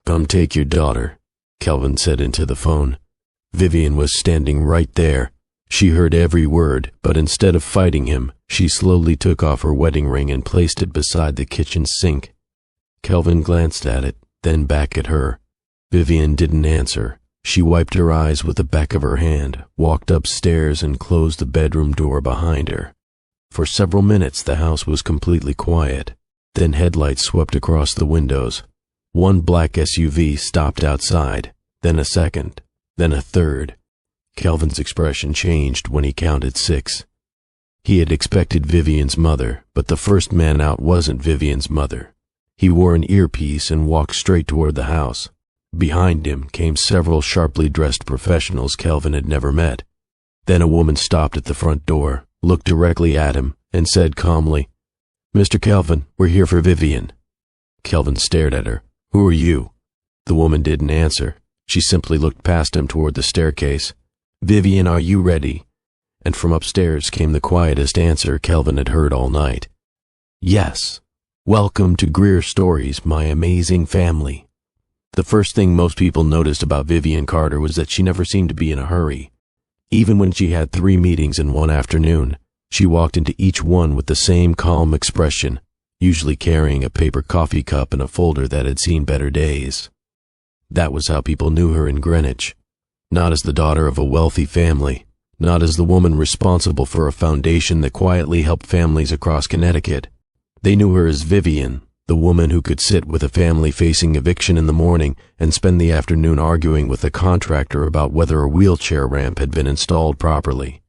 "Come take your daughter," Kelvin said into the phone. Vivian was standing right there. She heard every word, but instead of fighting him, she slowly took off her wedding ring and placed it beside the kitchen sink. Kelvin glanced at it, then back at her. Vivian didn't answer. She wiped her eyes with the back of her hand, walked upstairs, and closed the bedroom door behind her. For several minutes the house was completely quiet. Then headlights swept across the windows. One black SUV stopped outside, then a second, then a third. Kelvin's expression changed when he counted 6. He had expected Vivian's mother, but the first man out wasn't Vivian's mother. He wore an earpiece and walked straight toward the house. Behind him came several sharply dressed professionals Kelvin had never met. Then a woman stopped at the front door, looked directly at him, and said calmly, "Mr. Kelvin, we're here for Vivian." Kelvin stared at her. "Who are you?" The woman didn't answer. She simply looked past him toward the staircase. "Vivian, are you ready?" And from upstairs came the quietest answer Kelvin had heard all night. "Yes. Welcome to Greer Stories, my amazing family." The first thing most people noticed about Vivian Carter was that she never seemed to be in a hurry. Even when she had 3 meetings in one afternoon, she walked into each one with the same calm expression, usually carrying a paper coffee cup and a folder that had seen better days. That was how people knew her in Greenwich. Not as the daughter of a wealthy family, not as the woman responsible for a foundation that quietly helped families across Connecticut. They knew her as Vivian, the woman who could sit with a family facing eviction in the morning and spend the afternoon arguing with a contractor about whether a wheelchair ramp had been installed properly.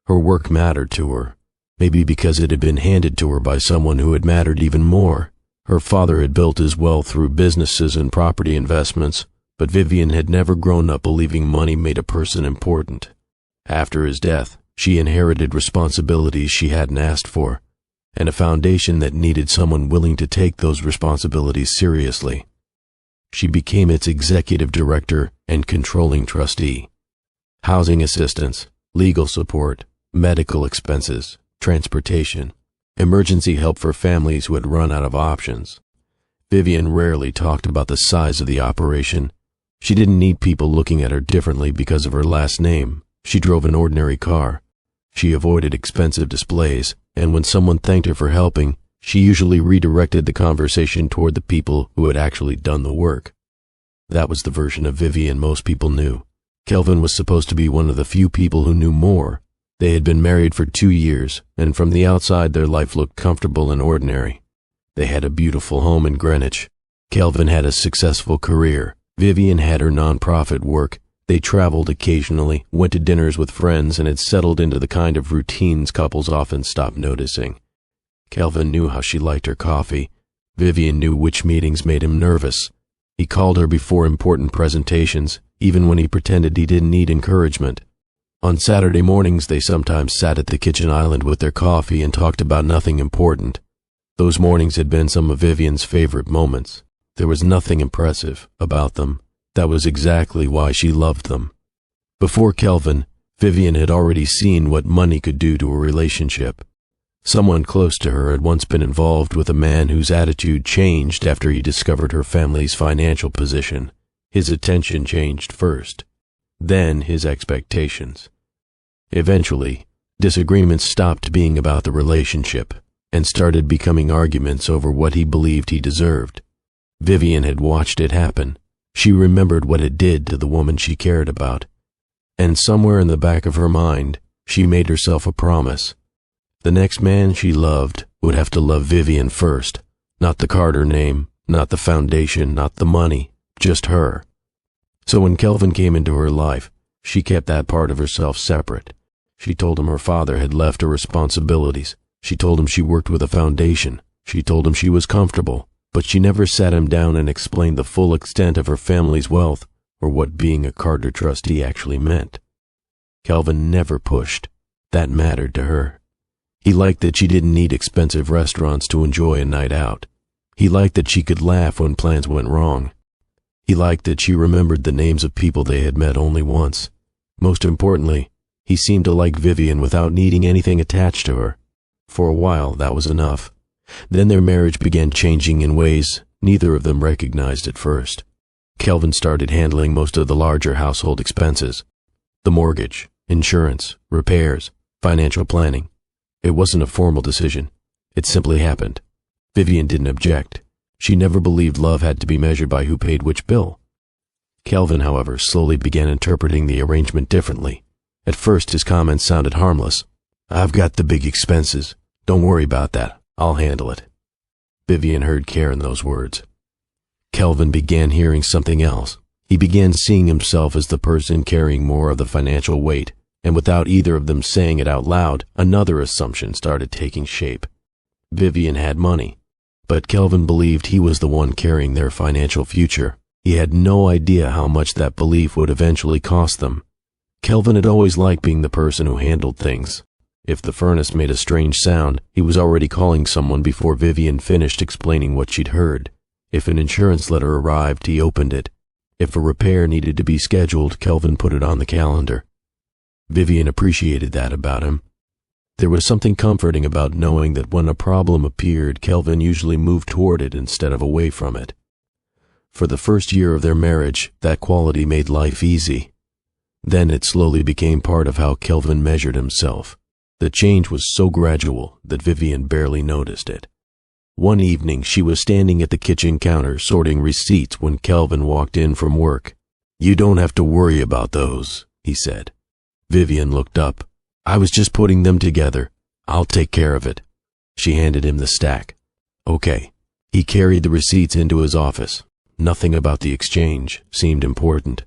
Her work mattered to her, maybe because it had been handed to her by someone who had mattered even more. Her father had built his wealth through businesses and property investments, but Vivian had never grown up believing money made a person important. After his death, she inherited responsibilities she hadn't asked for, and a foundation that needed someone willing to take those responsibilities seriously. She became its executive director and controlling trustee. Housing assistance, legal support, medical expenses, transportation, emergency help for families who had run out of options. Vivian rarely talked about the size of the operation. She didn't need people looking at her differently because of her last name. She drove an ordinary car. She avoided expensive displays, and when someone thanked her for helping, she usually redirected the conversation toward the people who had actually done the work. That was the version of Vivian most people knew. Kelvin was supposed to be one of the few people who knew more. They had been married for 2 years, and from the outside their life looked comfortable and ordinary. They had a beautiful home in Greenwich. Kelvin had a successful career. Vivian had her nonprofit work. They traveled occasionally, went to dinners with friends, and had settled into the kind of routines couples often stop noticing. Kelvin knew how she liked her coffee. Vivian knew which meetings made him nervous. He called her before important presentations, even when he pretended he didn't need encouragement. On Saturday mornings, they sometimes sat at the kitchen island with their coffee and talked about nothing important. Those mornings had been some of Vivian's favorite moments. There was nothing impressive about them. That was exactly why she loved them. Before Kelvin, Vivian had already seen what money could do to a relationship. Someone close to her had once been involved with a man whose attitude changed after he discovered her family's financial position. His attention changed first, then his expectations. Eventually, disagreements stopped being about the relationship and started becoming arguments over what he believed he deserved. Vivian had watched it happen. She remembered what it did to the woman she cared about. And somewhere in the back of her mind, she made herself a promise. The next man she loved would have to love Vivian first. Not the Carter name, not the foundation, not the money, just her. So when Kelvin came into her life, she kept that part of herself separate. She told him her father had left her responsibilities. She told him she worked with a foundation. She told him she was comfortable. But she never sat him down and explained the full extent of her family's wealth or what being a Carter trustee actually meant. Kelvin never pushed. That mattered to her. He liked that she didn't need expensive restaurants to enjoy a night out. He liked that she could laugh when plans went wrong. He liked that she remembered the names of people they had met only once. Most importantly, he seemed to like Vivian without needing anything attached to her. For a while, that was enough. Then their marriage began changing in ways neither of them recognized at first. Kelvin started handling most of the larger household expenses. The mortgage, insurance, repairs, financial planning. It wasn't a formal decision. It simply happened. Vivian didn't object. She never believed love had to be measured by who paid which bill. Kelvin, however, slowly began interpreting the arrangement differently. At first, his comments sounded harmless. "I've got the big expenses. Don't worry about that. I'll handle it." Vivian heard care in those words. Kelvin began hearing something else. He began seeing himself as the person carrying more of the financial weight, and without either of them saying it out loud, another assumption started taking shape. Vivian had money, but Kelvin believed he was the one carrying their financial future. He had no idea how much that belief would eventually cost them. Kelvin had always liked being the person who handled things. If the furnace made a strange sound, he was already calling someone before Vivian finished explaining what she'd heard. If an insurance letter arrived, he opened it. If a repair needed to be scheduled, Kelvin put it on the calendar. Vivian appreciated that about him. There was something comforting about knowing that when a problem appeared, Kelvin usually moved toward it instead of away from it. For the first year of their marriage, that quality made life easy. Then it slowly became part of how Kelvin measured himself. The change was so gradual that Vivian barely noticed it. One evening, she was standing at the kitchen counter sorting receipts when Kelvin walked in from work. "You don't have to worry about those," he said. Vivian looked up. "I was just putting them together. I'll take care of it." She handed him the stack. "Okay." He carried the receipts into his office. Nothing about the exchange seemed important.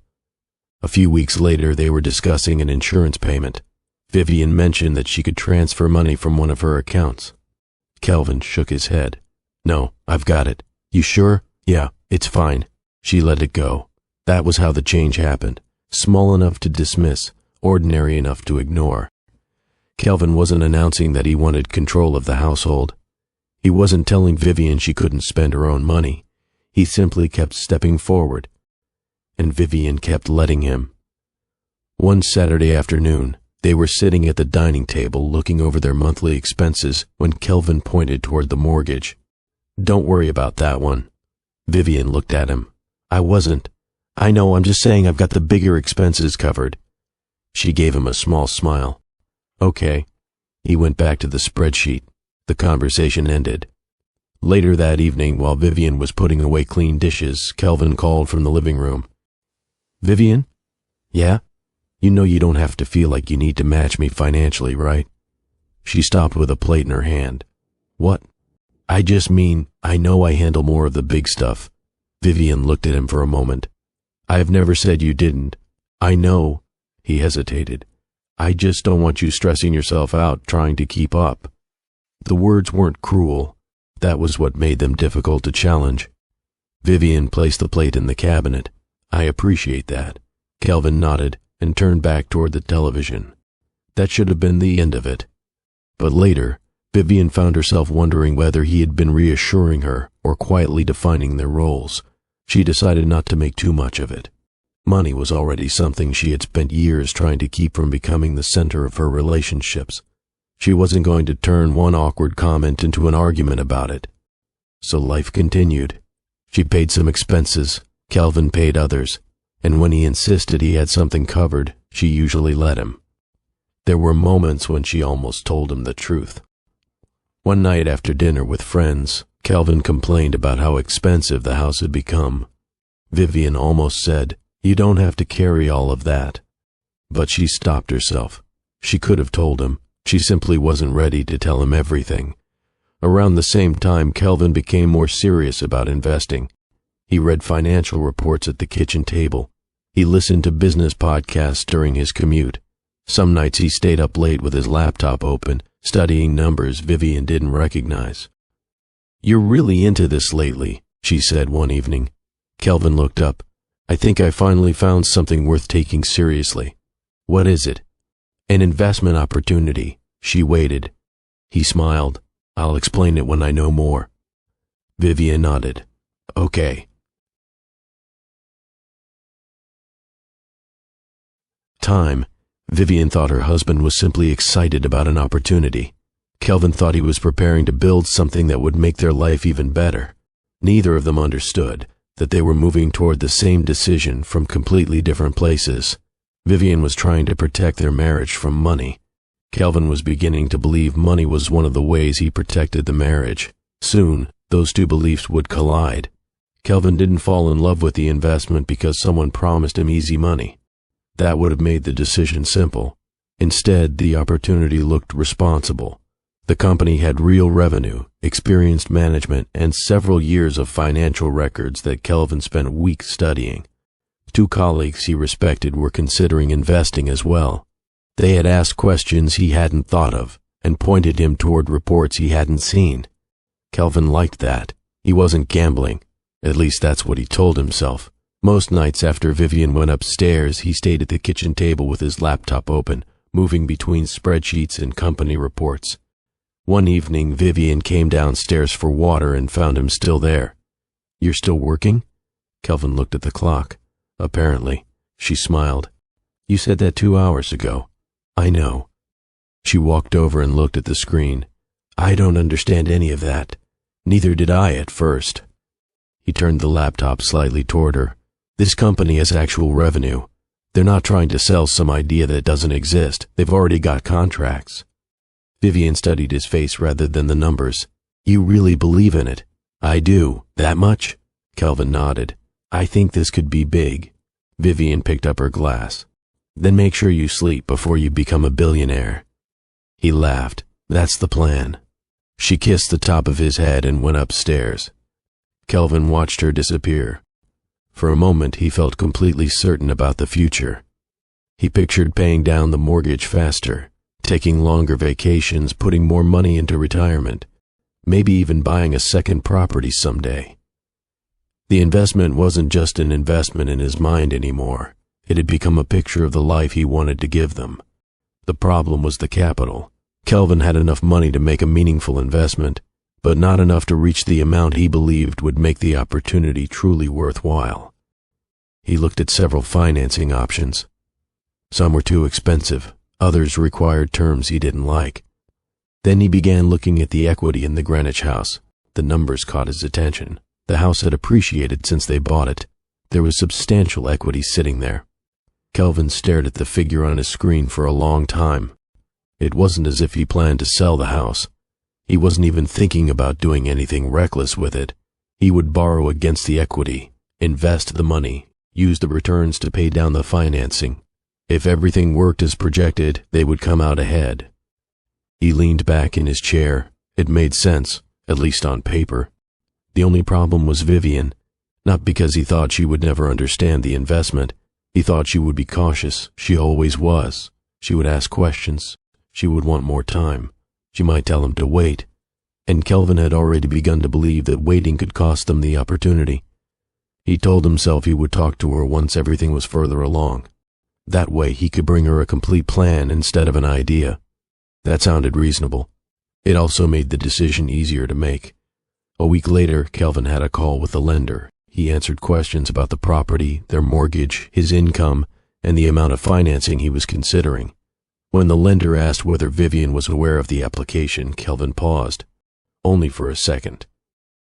A few weeks later, they were discussing an insurance payment. Vivian mentioned that she could transfer money from one of her accounts. Kelvin shook his head. "No, I've got it." "You sure?" "Yeah, it's fine." She let it go. That was how the change happened. Small enough to dismiss, ordinary enough to ignore. Kelvin wasn't announcing that he wanted control of the household. He wasn't telling Vivian she couldn't spend her own money. He simply kept stepping forward, and Vivian kept letting him. One Saturday afternoon, they were sitting at the dining table looking over their monthly expenses when Kelvin pointed toward the mortgage. "Don't worry about that one." Vivian looked at him. "I wasn't. I know, I'm just saying I've got the bigger expenses covered." She gave him a small smile. "Okay." He went back to the spreadsheet. The conversation ended. Later that evening, while Vivian was putting away clean dishes, Kelvin called from the living room. "Vivian?" "Yeah?" "You know you don't have to feel like you need to match me financially, right?" She stopped with a plate in her hand. "What?" "I just mean, I know I handle more of the big stuff." Vivian looked at him for a moment. "I have never said you didn't. I know." He hesitated. "I just don't want you stressing yourself out trying to keep up." The words weren't cruel. That was what made them difficult to challenge. Vivian placed the plate in the cabinet. "I appreciate that." Kelvin nodded and turned back toward the television. That should have been the end of it. But later, Vivian found herself wondering whether he had been reassuring her or quietly defining their roles. She decided not to make too much of it. Money was already something she had spent years trying to keep from becoming the center of her relationships. She wasn't going to turn one awkward comment into an argument about it. So life continued. She paid some expenses, Kelvin paid others, and when he insisted he had something covered, she usually let him. There were moments when she almost told him the truth. One night after dinner with friends, Kelvin complained about how expensive the house had become. Vivian almost said, "You don't have to carry all of that." But she stopped herself. She could have told him. She simply wasn't ready to tell him everything. Around the same time, Kelvin became more serious about investing. He read financial reports at the kitchen table. He listened to business podcasts during his commute. Some nights he stayed up late with his laptop open, studying numbers Vivian didn't recognize. "You're really into this lately," she said one evening. Kelvin looked up. "I think I finally found something worth taking seriously." "What is it?" "An investment opportunity." She waited. He smiled. "I'll explain it when I know more." Vivian nodded. "Okay." Time. Vivian thought her husband was simply excited about an opportunity. Kelvin thought he was preparing to build something that would make their life even better. Neither of them understood, that they were moving toward the same decision from completely different places. Vivian was trying to protect their marriage from money. Kelvin was beginning to believe money was one of the ways he protected the marriage. Soon, those two beliefs would collide. Kelvin didn't fall in love with the investment because someone promised him easy money. That would have made the decision simple. Instead, the opportunity looked responsible. The company had real revenue, experienced management, and several years of financial records that Kelvin spent weeks studying. Two colleagues he respected were considering investing as well. They had asked questions he hadn't thought of and pointed him toward reports he hadn't seen. Kelvin liked that. He wasn't gambling. At least that's what he told himself. Most nights after Vivian went upstairs, he stayed at the kitchen table with his laptop open, moving between spreadsheets and company reports. One evening, Vivian came downstairs for water and found him still there. "You're still working?" Kelvin looked at the clock. "Apparently." She smiled. "You said that 2 hours ago." "I know." She walked over and looked at the screen. "I don't understand any of that. Neither did I at first." He turned the laptop slightly toward her. "This company has actual revenue. They're not trying to sell some idea that doesn't exist. They've already got contracts." Vivian studied his face rather than the numbers. "You really believe in it?" "I do. That much?" Kelvin nodded. "I think this could be big." Vivian picked up her glass. "Then make sure you sleep before you become a billionaire." He laughed. "That's the plan." She kissed the top of his head and went upstairs. Kelvin watched her disappear. For a moment, he felt completely certain about the future. He pictured paying down the mortgage faster, taking longer vacations, putting more money into retirement, maybe even buying a second property someday. The investment wasn't just an investment in his mind anymore. It had become a picture of the life he wanted to give them. The problem was the capital. Kelvin had enough money to make a meaningful investment, but not enough to reach the amount he believed would make the opportunity truly worthwhile. He looked at several financing options. Some were too expensive, others required terms he didn't like. Then he began looking at the equity in the Greenwich house. The numbers caught his attention. The house had appreciated since they bought it. There was substantial equity sitting there. Kelvin stared at the figure on his screen for a long time. It wasn't as if he planned to sell the house. He wasn't even thinking about doing anything reckless with it. He would borrow against the equity, invest the money, use the returns to pay down the financing. If everything worked as projected, they would come out ahead. He leaned back in his chair. It made sense, at least on paper. The only problem was Vivian, not because he thought she would never understand the investment. He thought she would be cautious. She always was. She would ask questions. She would want more time. She might tell him to wait. And Kelvin had already begun to believe that waiting could cost them the opportunity. He told himself he would talk to her once everything was further along. That way he could bring her a complete plan instead of an idea. That sounded reasonable. It also made the decision easier to make. A week later, Kelvin had a call with the lender. He answered questions about the property, their mortgage, his income, and the amount of financing he was considering. When the lender asked whether Vivian was aware of the application, Kelvin paused. Only for a second.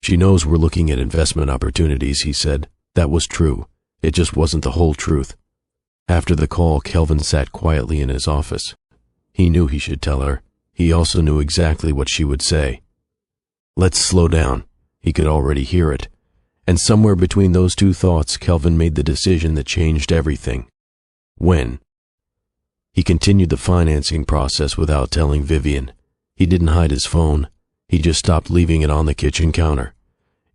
"She knows we're looking at investment opportunities," he said. That was true. It just wasn't the whole truth. After the call, Kelvin sat quietly in his office. He knew he should tell her. He also knew exactly what she would say. "Let's slow down." He could already hear it. And somewhere between those two thoughts, Kelvin made the decision that changed everything. When? He continued the financing process without telling Vivian. He didn't hide his phone. He just stopped leaving it on the kitchen counter.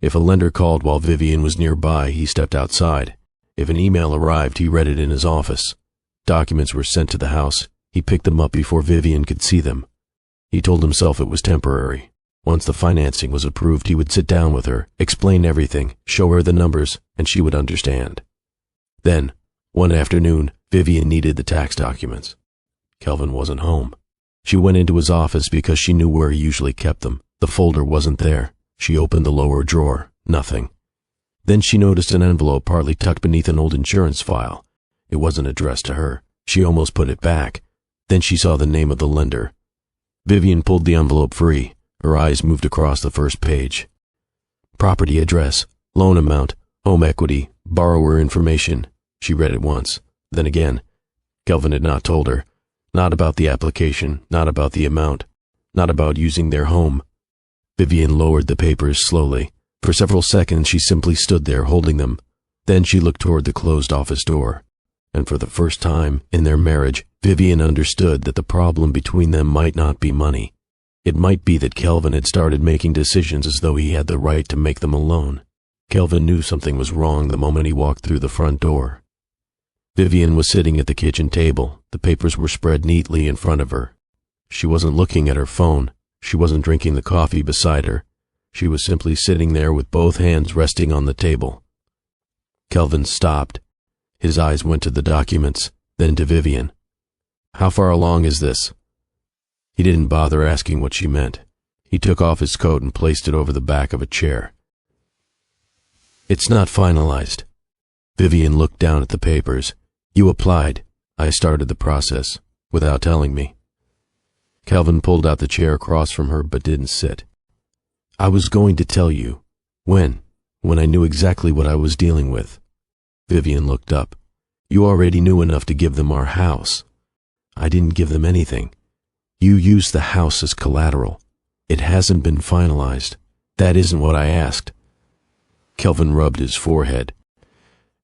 If a lender called while Vivian was nearby, he stepped outside. If an email arrived, he read it in his office. Documents were sent to the house. He picked them up before Vivian could see them. He told himself it was temporary. Once the financing was approved, he would sit down with her, explain everything, show her the numbers, and she would understand. Then, one afternoon, Vivian needed the tax documents. Kelvin wasn't home. She went into his office because she knew where he usually kept them. The folder wasn't there. She opened the lower drawer. Nothing. Then she noticed an envelope partly tucked beneath an old insurance file. It wasn't addressed to her. She almost put it back. Then she saw the name of the lender. Vivian pulled the envelope free. Her eyes moved across the first page. Property address, loan amount, Home equity, borrower information. She read it once. Then again. Kelvin had not told her. Not about the application, not about the amount, not about using their home. Vivian lowered the papers slowly. For several seconds she simply stood there holding them. Then she looked toward the closed office door. And for the first time in their marriage, Vivian understood that the problem between them might not be money. It might be that Kelvin had started making decisions as though he had the right to make them alone. Kelvin knew something was wrong the moment he walked through the front door. Vivian was sitting at the kitchen table. The papers were spread neatly in front of her. She wasn't looking at her phone. She wasn't drinking the coffee beside her. She was simply sitting there with both hands resting on the table. Kelvin stopped. His eyes went to the documents, then to Vivian. "How far along is this?" He didn't bother asking what she meant. He took off his coat and placed it over the back of a chair. "It's not finalized." Vivian looked down at the papers. "You applied. I started the process, without telling me." Kelvin pulled out the chair across from her but didn't sit. "I was going to tell you. When I knew exactly what I was dealing with." Vivian looked up. "You already knew enough to give them our house." "I didn't give them anything. You used the house as collateral. It hasn't been finalized. That isn't what I asked." Kelvin rubbed his forehead.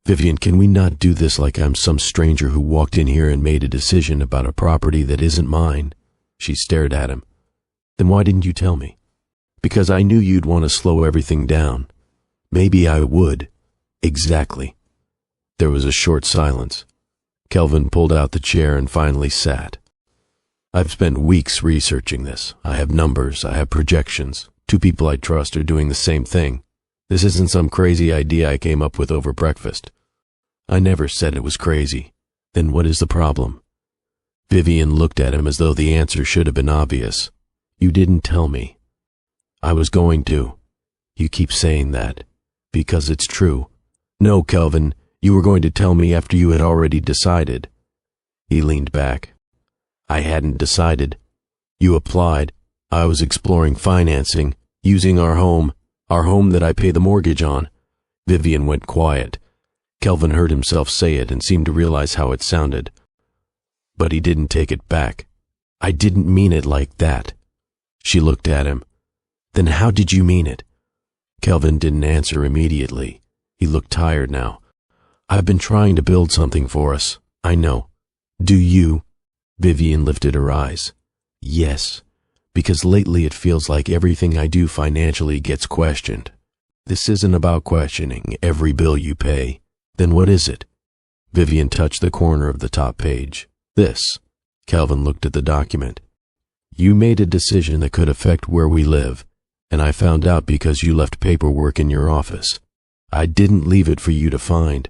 "Vivian, can we not do this like I'm some stranger who walked in here and made a decision about a property that isn't mine?" She stared at him. "Then why didn't you tell me?" "Because I knew you'd want to slow everything down." "Maybe I would." "Exactly." There was a short silence. Kelvin pulled out the chair and finally sat. "I've spent weeks researching this. I have numbers, I have projections. 2 people I trust are doing the same thing. This isn't some crazy idea I came up with over breakfast." "I never said it was crazy." "Then what is the problem?" Vivian looked at him as though the answer should have been obvious. "You didn't tell me." "I was going to." "You keep saying that." "Because it's true." "No, Kelvin, you were going to tell me after you had already decided." He leaned back. "I hadn't decided. You applied. I was exploring financing, using our home that I pay the mortgage on." Vivian went quiet. Kelvin heard himself say it and seemed to realize how it sounded. But he didn't take it back. "I didn't mean it like that." She looked at him. "Then how did you mean it?" Kelvin didn't answer immediately. He looked tired now. "I've been trying to build something for us. I know." "Do you?" Vivian lifted her eyes. "Yes, because lately it feels like everything I do financially gets questioned." "This isn't about questioning every bill you pay." "Then what is it?" Vivian touched the corner of the top page. "This." Kelvin looked at the document. "You made a decision that could affect where we live, and I found out because you left paperwork in your office. I didn't leave it for you to find."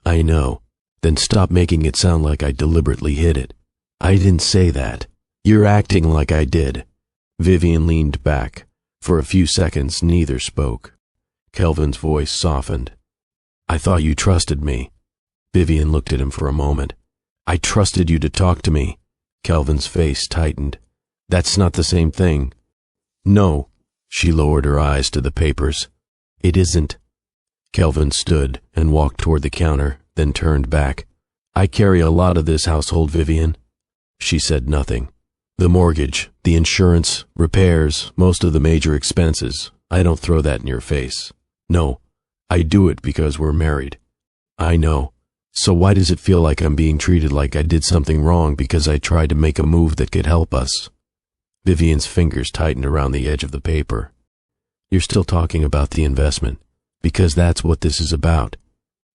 "I know. Then stop making it sound like I deliberately hid it." "I didn't say that. You're acting like I did." Vivian leaned back. For a few seconds, neither spoke. Kelvin's voice softened. "I thought you trusted me." Vivian looked at him for a moment. "I trusted you to talk to me." Kelvin's face tightened. "That's not the same thing." "No." She lowered her eyes to the papers. "It isn't." Kelvin stood and walked toward the counter, then turned back. "I carry a lot of this household, Vivian." She said nothing. "The mortgage, the insurance, repairs, most of the major expenses. I don't throw that in your face. No, I do it because we're married." "I know. So why does it feel like I'm being treated like I did something wrong because I tried to make a move that could help us?" Vivian's fingers tightened around the edge of the paper. "You're still talking about the investment, because that's what this is about."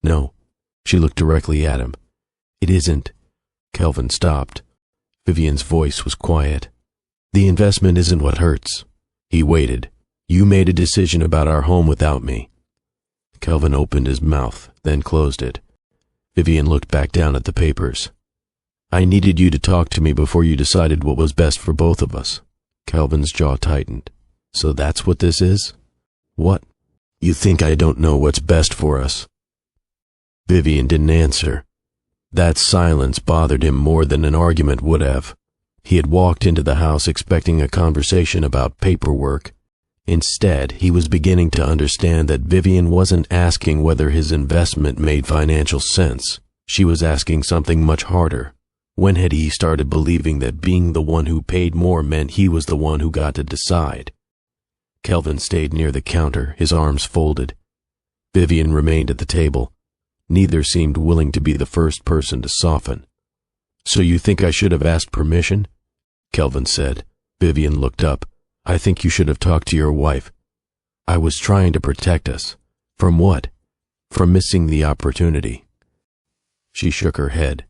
"No." She looked directly at him. "It isn't." Kelvin stopped. Vivian's voice was quiet. "The investment isn't what hurts." He waited. "You made a decision about our home without me." Kelvin opened his mouth, then closed it. Vivian looked back down at the papers. "I needed you to talk to me before you decided what was best for both of us." Kelvin's jaw tightened. "So that's what this is?" "What?" "You think I don't know what's best for us?" Vivian didn't answer. That silence bothered him more than an argument would have. He had walked into the house expecting a conversation about paperwork. Instead, he was beginning to understand that Vivian wasn't asking whether his investment made financial sense. She was asking something much harder. When had he started believing that being the one who paid more meant he was the one who got to decide? Kelvin stayed near the counter, his arms folded. Vivian remained at the table. Neither seemed willing to be the first person to soften. "So you think I should have asked permission?" Kelvin said. Vivian looked up. "I think you should have talked to your wife." "I was trying to protect us." "From what?" "From missing the opportunity." She shook her head.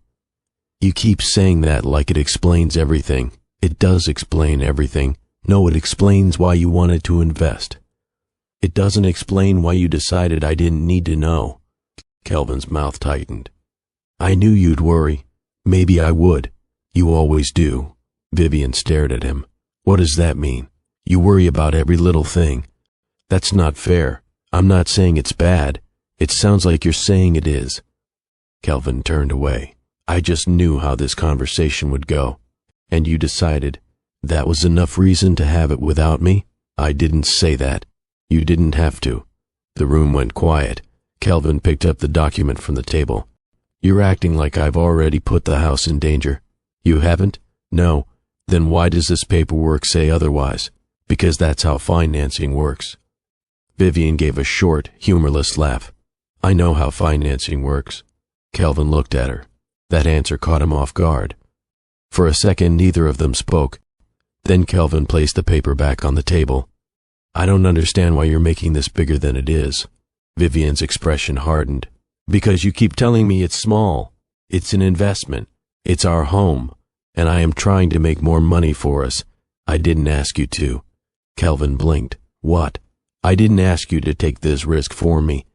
"You keep saying that like it explains everything." "It does explain everything. No, it explains why you wanted to invest." "It doesn't explain why you decided I didn't need to know." Kelvin's mouth tightened. "I knew you'd worry. Maybe I would. You always do." Vivian stared at him. "What does that mean? You worry about every little thing." "That's not fair. I'm not saying it's bad. It sounds like you're saying it is." Kelvin turned away. "I just knew how this conversation would go." "And you decided that was enough reason to have it without me?" "I didn't say that. You didn't have to." The room went quiet. Kelvin picked up the document from the table. "You're acting like I've already put the house in danger." "You haven't?" "No." "Then why does this paperwork say otherwise?" "Because that's how financing works." Vivian gave a short, humorless laugh. "I know how financing works." Kelvin looked at her. That answer caught him off guard. For a second, neither of them spoke. Then Kelvin placed the paper back on the table. "I don't understand why you're making this bigger than it is." Vivian's expression hardened. "Because you keep telling me it's small. It's an investment. It's our home. And I am trying to make more money for us. I didn't ask you to." Kelvin blinked. "What?" "I didn't ask you to take this risk for me.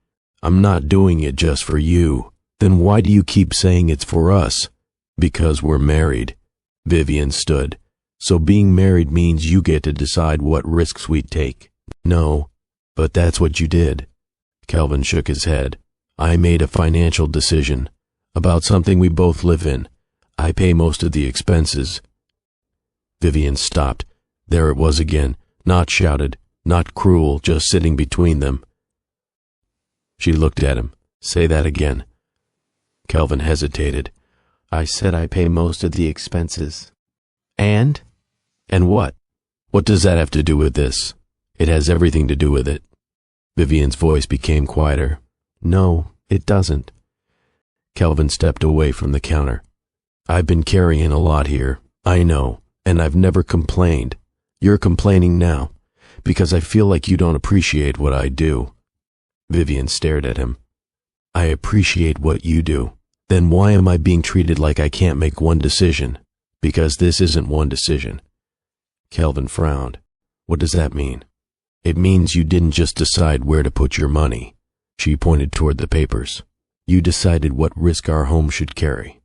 I'm not doing it just for you." "Then why do you keep saying it's for us?" "Because we're married." Vivian stood. "So being married means you get to decide what risks we take." "No, but that's what you did." Kelvin shook his head. "I made a financial decision about something we both live in. I pay most of the expenses." Vivian stopped. There it was again, not shouted, not cruel, just sitting between them. She looked at him. "Say that again." Kelvin hesitated. "I said I pay most of the expenses." "And?" "And what? What does that have to do with this?" "It has everything to do with it." Vivian's voice became quieter. "No, it doesn't." Kelvin stepped away from the counter. "I've been carrying a lot here. I know, and I've never complained. You're complaining now, because I feel like you don't appreciate what I do." Vivian stared at him. "I appreciate what you do. Then why am I being treated like I can't make one decision?" "Because this isn't one decision." Kelvin frowned. "What does that mean?" "It means you didn't just decide where to put your money." She pointed toward the papers. "You decided what risk our home should carry."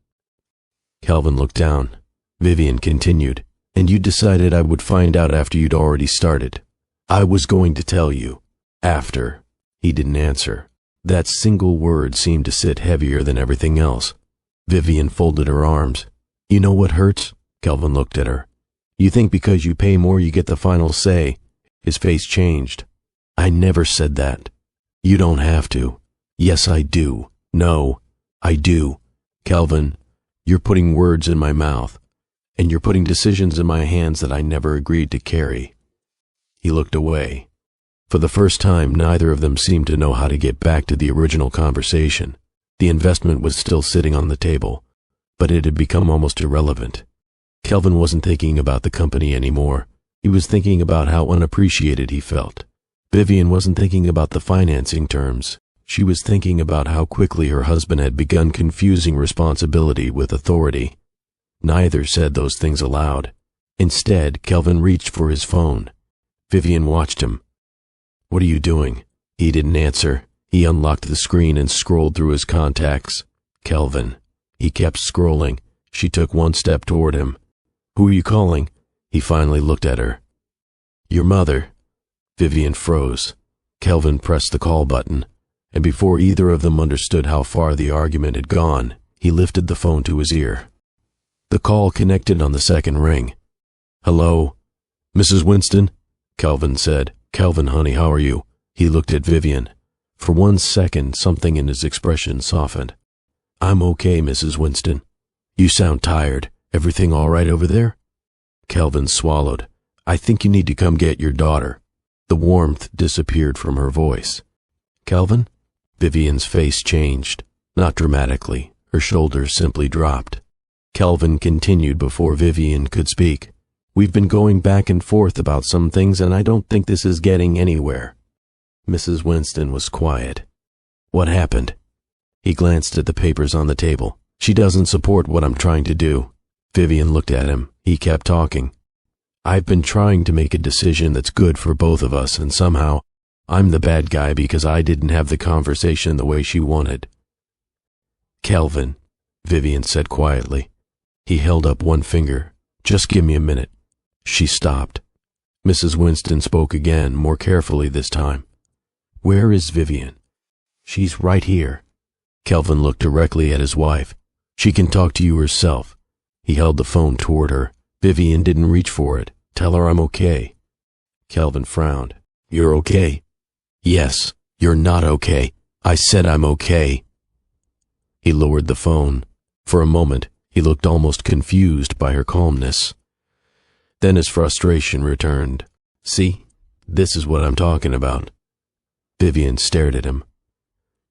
Kelvin looked down. Vivian continued. "And you decided I would find out after you'd already started." "I was going to tell you. After." He didn't answer. That single word seemed to sit heavier than everything else. Vivian folded her arms. "You know what hurts?" Kelvin looked at her. "You think because you pay more you get the final say." His face changed. "I never said that." "You don't have to." "Yes, I do." "No, I do." "Kelvin, you're putting words in my mouth, and you're putting decisions in my hands that I never agreed to carry." He looked away. For the first time, neither of them seemed to know how to get back to the original conversation. The investment was still sitting on the table, but it had become almost irrelevant. Kelvin wasn't thinking about the company anymore. He was thinking about how unappreciated he felt. Vivian wasn't thinking about the financing terms. She was thinking about how quickly her husband had begun confusing responsibility with authority. Neither said those things aloud. Instead, Kelvin reached for his phone. Vivian watched him. "What are you doing?" He didn't answer. He unlocked the screen and scrolled through his contacts. "Kelvin." He kept scrolling. She took one step toward him. "Who are you calling?" He finally looked at her. "Your mother." Vivian froze. Kelvin pressed the call button, and before either of them understood how far the argument had gone, he lifted the phone to his ear. The call connected on the second ring. "Hello?" "Mrs. Winston?" Kelvin said. "Kelvin, honey, how are you?" He looked at Vivian. For 1 second, something in his expression softened. "I'm okay, Mrs. Winston. You sound tired. Everything all right over there?" Kelvin swallowed. "I think you need to come get your daughter." The warmth disappeared from her voice. "Kelvin?" Vivian's face changed. Not dramatically. Her shoulders simply dropped. Kelvin continued before Vivian could speak. "We've been going back and forth about some things, and I don't think this is getting anywhere." Mrs. Winston was quiet. "What happened?" He glanced at the papers on the table. "She doesn't support what I'm trying to do." Vivian looked at him. He kept talking. "I've been trying to make a decision that's good for both of us, and somehow I'm the bad guy because I didn't have the conversation the way she wanted." "Kelvin," Vivian said quietly. He held up one finger. "Just give me a minute." She stopped. Mrs. Winston spoke again, more carefully this time. "Where is Vivian?" "She's right here." Kelvin looked directly at his wife. "She can talk to you herself." He held the phone toward her. Vivian didn't reach for it. "Tell her I'm okay." Kelvin frowned. "You're okay?" "Yes, you're not okay. I said I'm okay." He lowered the phone. For a moment, he looked almost confused by her calmness. Then his frustration returned. "See, this is what I'm talking about." Vivian stared at him.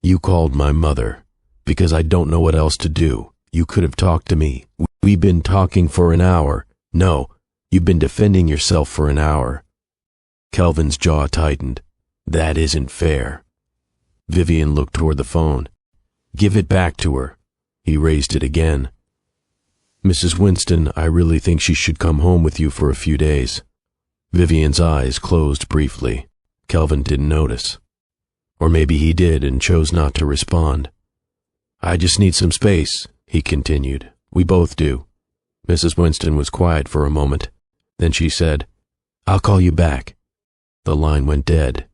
"You called my mother because I don't know what else to do. You could have talked to me. We've been talking for an hour. No, you've been defending yourself for an hour." Kelvin's jaw tightened. "That isn't fair." Vivian looked toward the phone. "Give it back to her." He raised it again. "Mrs. Winston, I really think she should come home with you for a few days." Vivian's eyes closed briefly. Kelvin didn't notice. Or maybe he did and chose not to respond. "I just need some space," he continued. "We both do." Mrs. Winston was quiet for a moment. Then she said, "I'll call you back." The line went dead.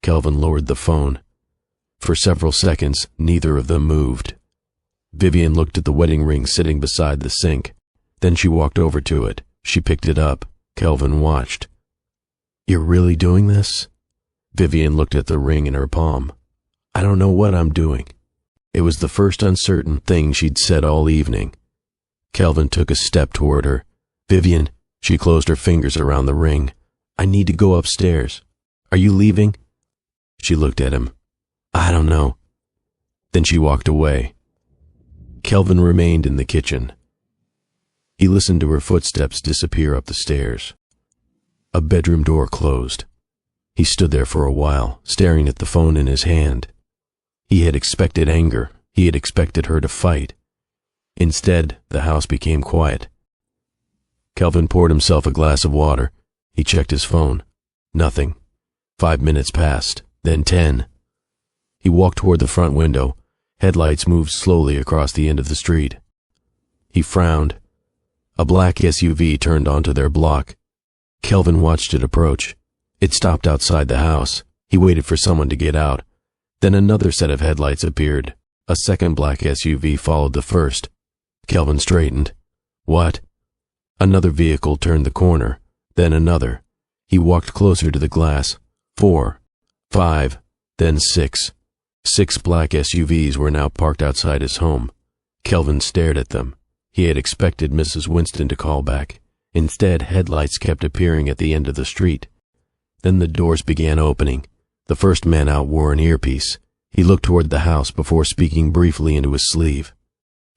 Kelvin lowered the phone. For several seconds, neither of them moved. Vivian looked at the wedding ring sitting beside the sink. Then she walked over to it. She picked it up. Kelvin watched. "You're really doing this?" Vivian looked at the ring in her palm. "I don't know what I'm doing." It was the first uncertain thing she'd said all evening. Kelvin took a step toward her. "Vivian," she closed her fingers around the ring. "I need to go upstairs. Are you leaving?" She looked at him. "I don't know." Then she walked away. Kelvin remained in the kitchen. He listened to her footsteps disappear up the stairs. A bedroom door closed. He stood there for a while, staring at the phone in his hand. He had expected anger. He had expected her to fight. Instead, the house became quiet. Kelvin poured himself a glass of water. He checked his phone. Nothing. 5 minutes passed, then 10. He walked toward the front window. Headlights moved slowly across the end of the street. He frowned. A black SUV turned onto their block. Kelvin watched it approach. It stopped outside the house. He waited for someone to get out. Then another set of headlights appeared. A second black SUV followed the first. Kelvin straightened. "What?" Another vehicle turned the corner. Then another. He walked closer to the glass. 4, 5, then 6. 6 black SUVs were now parked outside his home. Kelvin stared at them. He had expected Mrs. Winston to call back. Instead, headlights kept appearing at the end of the street. Then the doors began opening. The first man out wore an earpiece. He looked toward the house before speaking briefly into his sleeve.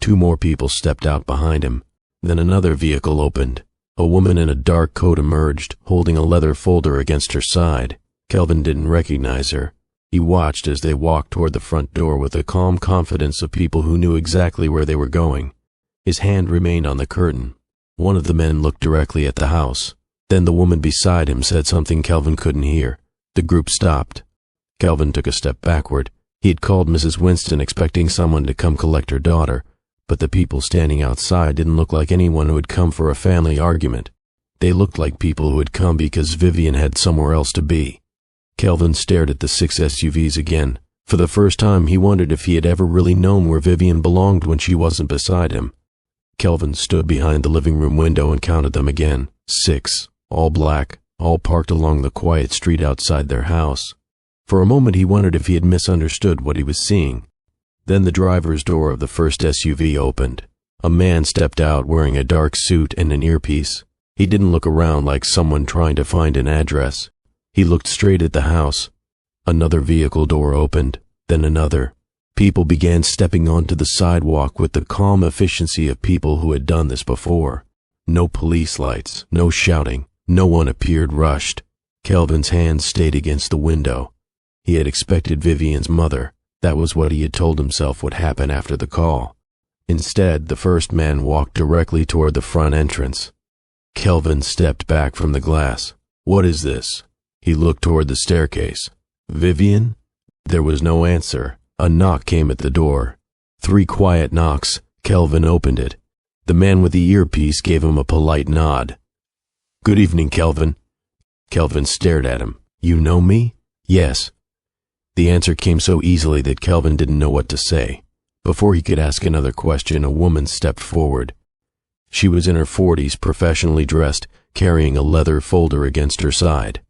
2 more people stepped out behind him. Then another vehicle opened. A woman in a dark coat emerged, holding a leather folder against her side. Kelvin didn't recognize her. He watched as they walked toward the front door with the calm confidence of people who knew exactly where they were going. His hand remained on the curtain. One of the men looked directly at the house. Then the woman beside him said something Kelvin couldn't hear. The group stopped. Kelvin took a step backward. He had called Mrs. Winston expecting someone to come collect her daughter, but the people standing outside didn't look like anyone who had come for a family argument. They looked like people who had come because Vivian had somewhere else to be. Kelvin stared at the 6 SUVs again. For the first time, he wondered if he had ever really known where Vivian belonged when she wasn't beside him. Kelvin stood behind the living room window and counted them again. 6, all black, all parked along the quiet street outside their house. For a moment he wondered if he had misunderstood what he was seeing. Then the driver's door of the first SUV opened. A man stepped out wearing a dark suit and an earpiece. He didn't look around like someone trying to find an address. He looked straight at the house. Another vehicle door opened, then another. People began stepping onto the sidewalk with the calm efficiency of people who had done this before. No police lights, no shouting. No one appeared rushed. Kelvin's hand stayed against the window. He had expected Vivian's mother. That was what he had told himself would happen after the call. Instead, the first man walked directly toward the front entrance. Kelvin stepped back from the glass. "What is this?" He looked toward the staircase. "Vivian?" There was no answer. A knock came at the door. 3 quiet knocks. Kelvin opened it. The man with the earpiece gave him a polite nod. "Good evening, Kelvin." Kelvin stared at him. "You know me?" "Yes." The answer came so easily that Kelvin didn't know what to say. Before he could ask another question, a woman stepped forward. She was in her 40s, professionally dressed, carrying a leather folder against her side.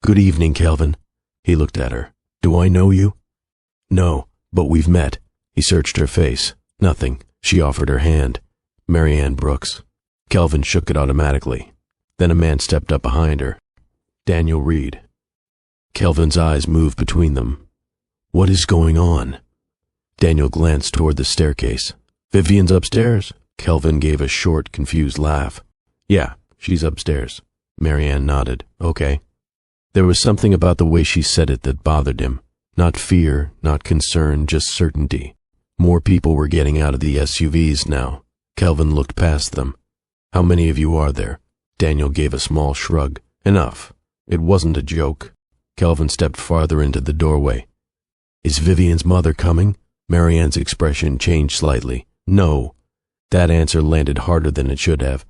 "Good evening, Kelvin." He looked at her. "Do I know you?" "No, but we've met." He searched her face. "Nothing." She offered her hand. "Marianne Brooks." Kelvin shook it automatically. Then a man stepped up behind her. "Daniel Reed." Kelvin's eyes moved between them. "What is going on?" Daniel glanced toward the staircase. "Vivian's upstairs?" Kelvin gave a short, confused laugh. "Yeah, she's upstairs." Marianne nodded. "Okay." There was something about the way she said it that bothered him. Not fear, not concern, just certainty. More people were getting out of the SUVs now. Kelvin looked past them. "How many of you are there?" Daniel gave a small shrug. "Enough. It wasn't a joke." Kelvin stepped farther into the doorway. "Is Vivian's mother coming?" Marianne's expression changed slightly. "No." That answer landed harder than it should have.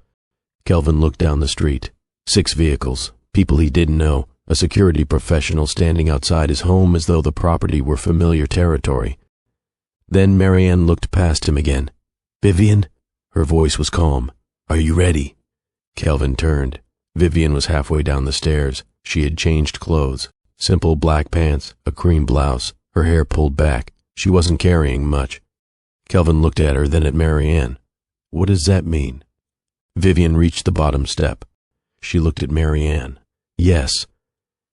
Kelvin looked down the street. 6 vehicles, people he didn't know, a security professional standing outside his home as though the property were familiar territory. Then Marianne looked past him again. "Vivian?" Her voice was calm. "Are you ready?" Kelvin turned. Vivian was halfway down the stairs. She had changed clothes. Simple black pants, a cream blouse, her hair pulled back. She wasn't carrying much. Kelvin looked at her, then at Marianne. "What does that mean?" Vivian reached the bottom step. She looked at Marianne. "Yes."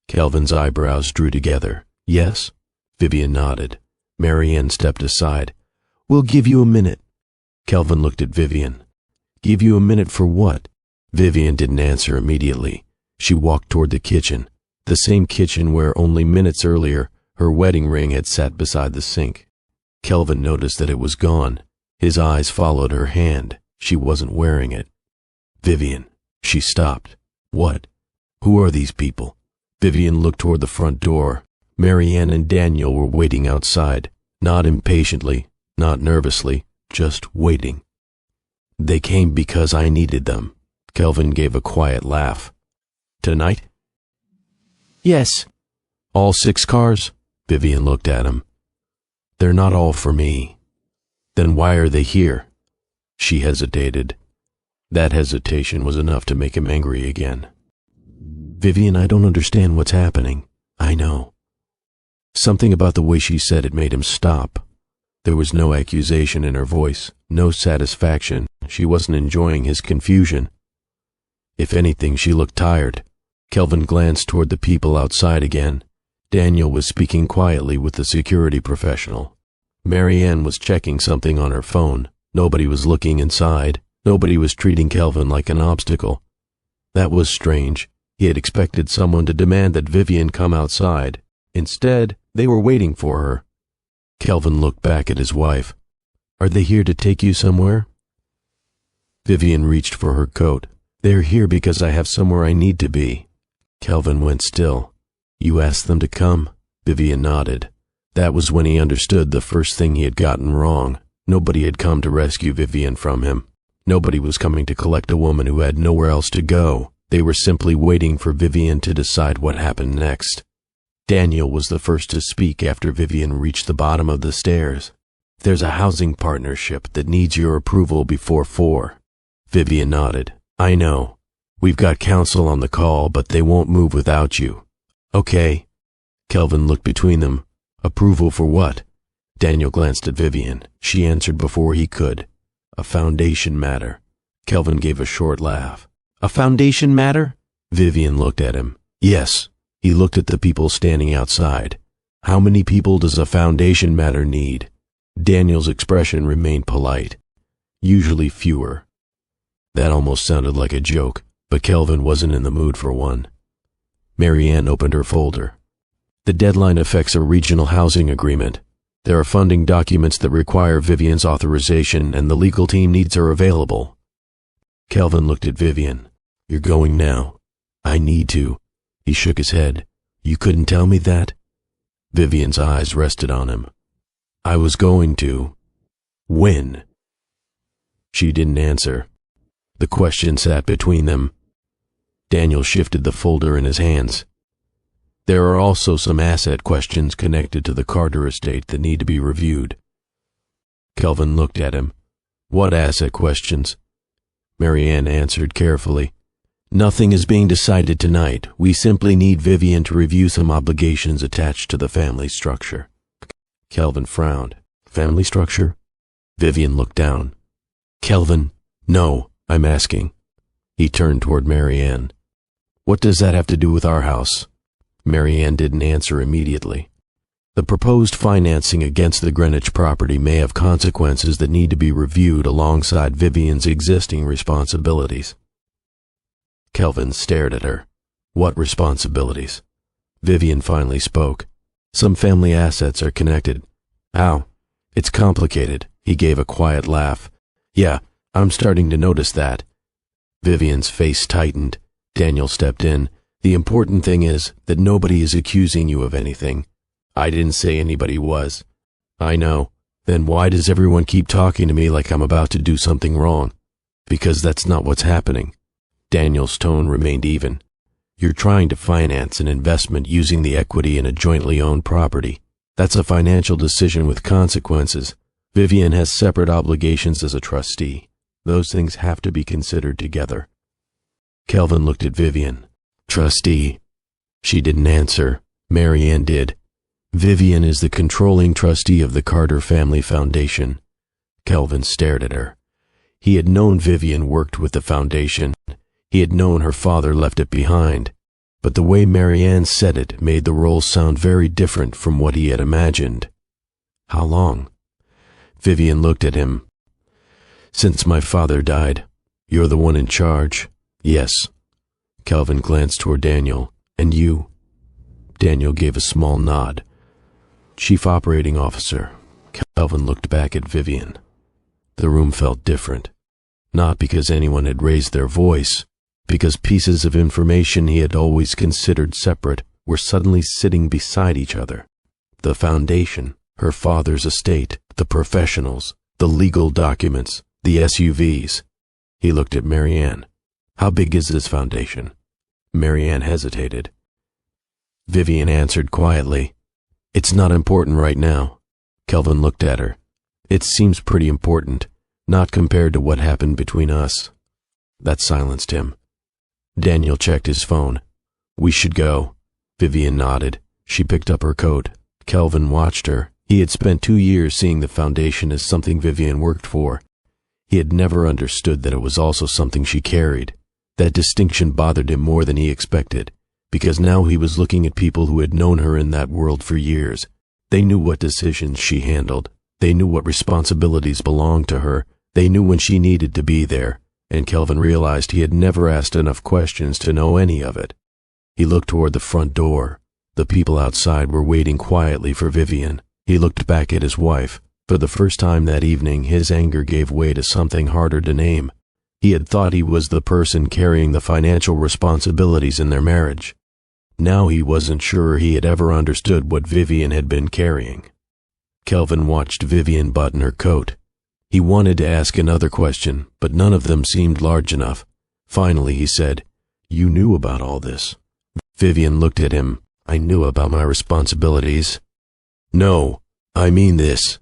Kelvin's eyebrows drew together. "Yes?" Vivian nodded. Marianne stepped aside. "We'll give you a minute." Kelvin looked at Vivian. "Give you a minute for what?" Vivian didn't answer immediately. She walked toward the kitchen, the same kitchen where only minutes earlier her wedding ring had sat beside the sink. Kelvin noticed that it was gone. His eyes followed her hand. She wasn't wearing it. "Vivian." She stopped. "What? Who are these people?" Vivian looked toward the front door. Marianne and Daniel were waiting outside, not impatiently, not nervously, just waiting. "They came because I needed them." Kelvin gave a quiet laugh. "Tonight?" "Yes." "All 6 cars?" Vivian looked at him. "They're not all for me." "Then why are they here?" She hesitated. That hesitation was enough to make him angry again. "Vivian, I don't understand what's happening." "I know." Something about the way she said it made him stop. There was no accusation in her voice, no satisfaction. She wasn't enjoying his confusion. If anything, she looked tired. Kelvin glanced toward the people outside again. Daniel was speaking quietly with the security professional. Marianne was checking something on her phone. Nobody was looking inside. Nobody was treating Kelvin like an obstacle. That was strange. He had expected someone to demand that Vivian come outside. Instead, they were waiting for her. Kelvin looked back at his wife. "Are they here to take you somewhere?" Vivian reached for her coat. "They're here because I have somewhere I need to be." Kelvin went still. "You asked them to come?" Vivian nodded. That was when he understood the first thing he had gotten wrong. Nobody had come to rescue Vivian from him. Nobody was coming to collect a woman who had nowhere else to go. They were simply waiting for Vivian to decide what happened next. Daniel was the first to speak after Vivian reached the bottom of the stairs. "There's a housing partnership that needs your approval before 4. Vivian nodded. "I know. We've got counsel on the call, but they won't move without you. Okay. Kelvin looked between them. Approval for what? Daniel glanced at Vivian. She answered before he could. A foundation matter. Kelvin gave a short laugh. A foundation matter? Vivian looked at him. Yes. He looked at the people standing outside. How many people does a foundation matter need? Daniel's expression remained polite. Usually fewer. That almost sounded like a joke, but Kelvin wasn't in the mood for one. Marianne opened her folder. The deadline affects a regional housing agreement. There are funding documents that require Vivian's authorization, and the legal team needs her available. Kelvin looked at Vivian. You're going now. I need to. He shook his head. You couldn't tell me that? Vivian's eyes rested on him. I was going to. When? She didn't answer. The question sat between them. Daniel shifted the folder in his hands. There are also some asset questions connected to the Carter estate that need to be reviewed. Kelvin looked at him. What asset questions? Marianne answered carefully. Nothing is being decided tonight. We simply need Vivian to review some obligations attached to the family structure. Kelvin frowned. Family structure? Vivian looked down. Kelvin, no, I'm asking. He turned toward Marianne. What does that have to do with our house? Marianne didn't answer immediately. The proposed financing against the Greenwich property may have consequences that need to be reviewed alongside Vivian's existing responsibilities. Kelvin stared at her. What responsibilities? Vivian finally spoke. Some family assets are connected. How? It's complicated. He gave a quiet laugh. Yeah, I'm starting to notice that. Vivian's face tightened. Daniel stepped in. The important thing is that nobody is accusing you of anything. I didn't say anybody was. I know. Then why does everyone keep talking to me like I'm about to do something wrong? Because that's not what's happening. Daniel's tone remained even. You're trying to finance an investment using the equity in a jointly owned property. That's a financial decision with consequences. Vivian has separate obligations as a trustee. Those things have to be considered together. Kelvin looked at Vivian. Trustee. She didn't answer. Marianne did. Vivian is the controlling trustee of the Carter Family Foundation. Kelvin stared at her. He had known Vivian worked with the foundation. He had known her father left it behind. But the way Marianne said it made the role sound very different from what he had imagined. How long? Vivian looked at him. Since my father died. You're the one in charge? Yes. Kelvin glanced toward Daniel. And you? Daniel gave a small nod. Chief Operating Officer. Kelvin looked back at Vivian. The room felt different. Not because anyone had raised their voice, because pieces of information he had always considered separate were suddenly sitting beside each other. The foundation, her father's estate, the professionals, the legal documents, the SUVs. He looked at Marianne. How big is this foundation? Marianne hesitated. Vivian answered quietly. It's not important right now. Kelvin looked at her. It seems pretty important, not compared to what happened between us. That silenced him. Daniel checked his phone. We should go. Vivian nodded. She picked up her coat. Kelvin watched her. He had spent 2 years seeing the foundation as something Vivian worked for. He had never understood that it was also something she carried. That distinction bothered him more than he expected, because now he was looking at people who had known her in that world for years. They knew what decisions she handled. They knew what responsibilities belonged to her. They knew when she needed to be there, and Kelvin realized he had never asked enough questions to know any of it. He looked toward the front door. The people outside were waiting quietly for Vivian. He looked back at his wife. For the first time that evening, his anger gave way to something harder to name. He had thought he was the person carrying the financial responsibilities in their marriage. Now he wasn't sure he had ever understood what Vivian had been carrying. Kelvin watched Vivian button her coat. He wanted to ask another question, but none of them seemed large enough. Finally he said, You knew about all this. Vivian looked at him. I knew about my responsibilities. No, I mean this.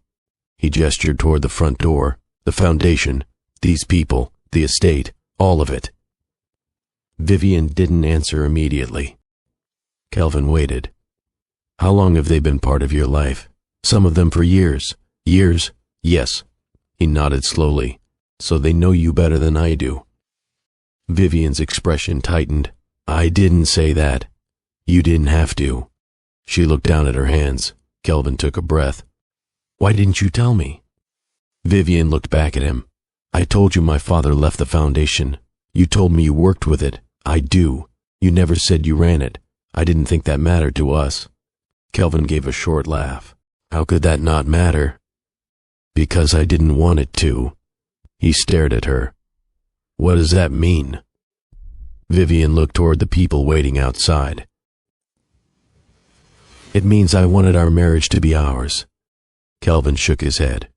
He gestured toward the front door, the foundation, these people, the estate, all of it. Vivian didn't answer immediately. Kelvin waited. How long have they been part of your life? Some of them for years. Years? Yes. He nodded slowly. So they know you better than I do. Vivian's expression tightened. I didn't say that. You didn't have to. She looked down at her hands. Kelvin took a breath. Why didn't you tell me? Vivian looked back at him. I told you my father left the foundation. You told me you worked with it. I do. You never said you ran it. I didn't think that mattered to us. Kelvin gave a short laugh. How could that not matter? Because I didn't want it to. He stared at her. What does that mean? Vivian looked toward the people waiting outside. It means I wanted our marriage to be ours. Kelvin shook his head.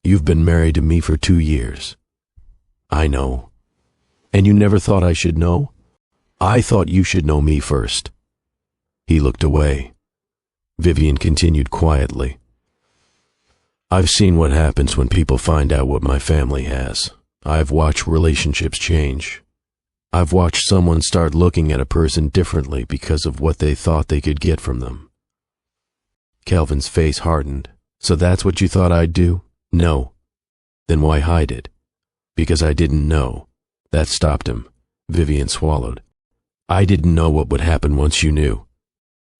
You've been married to me for 2 years. I know. And you never thought I should know? I thought you should know me first. He looked away. Vivian continued quietly. I've seen what happens when people find out what my family has. I've watched relationships change. I've watched someone start looking at a person differently because of what they thought they could get from them. Kelvin's face hardened. So that's what you thought I'd do? No. Then why hide it? Because I didn't know. That stopped him. Vivian swallowed. I didn't know what would happen once you knew.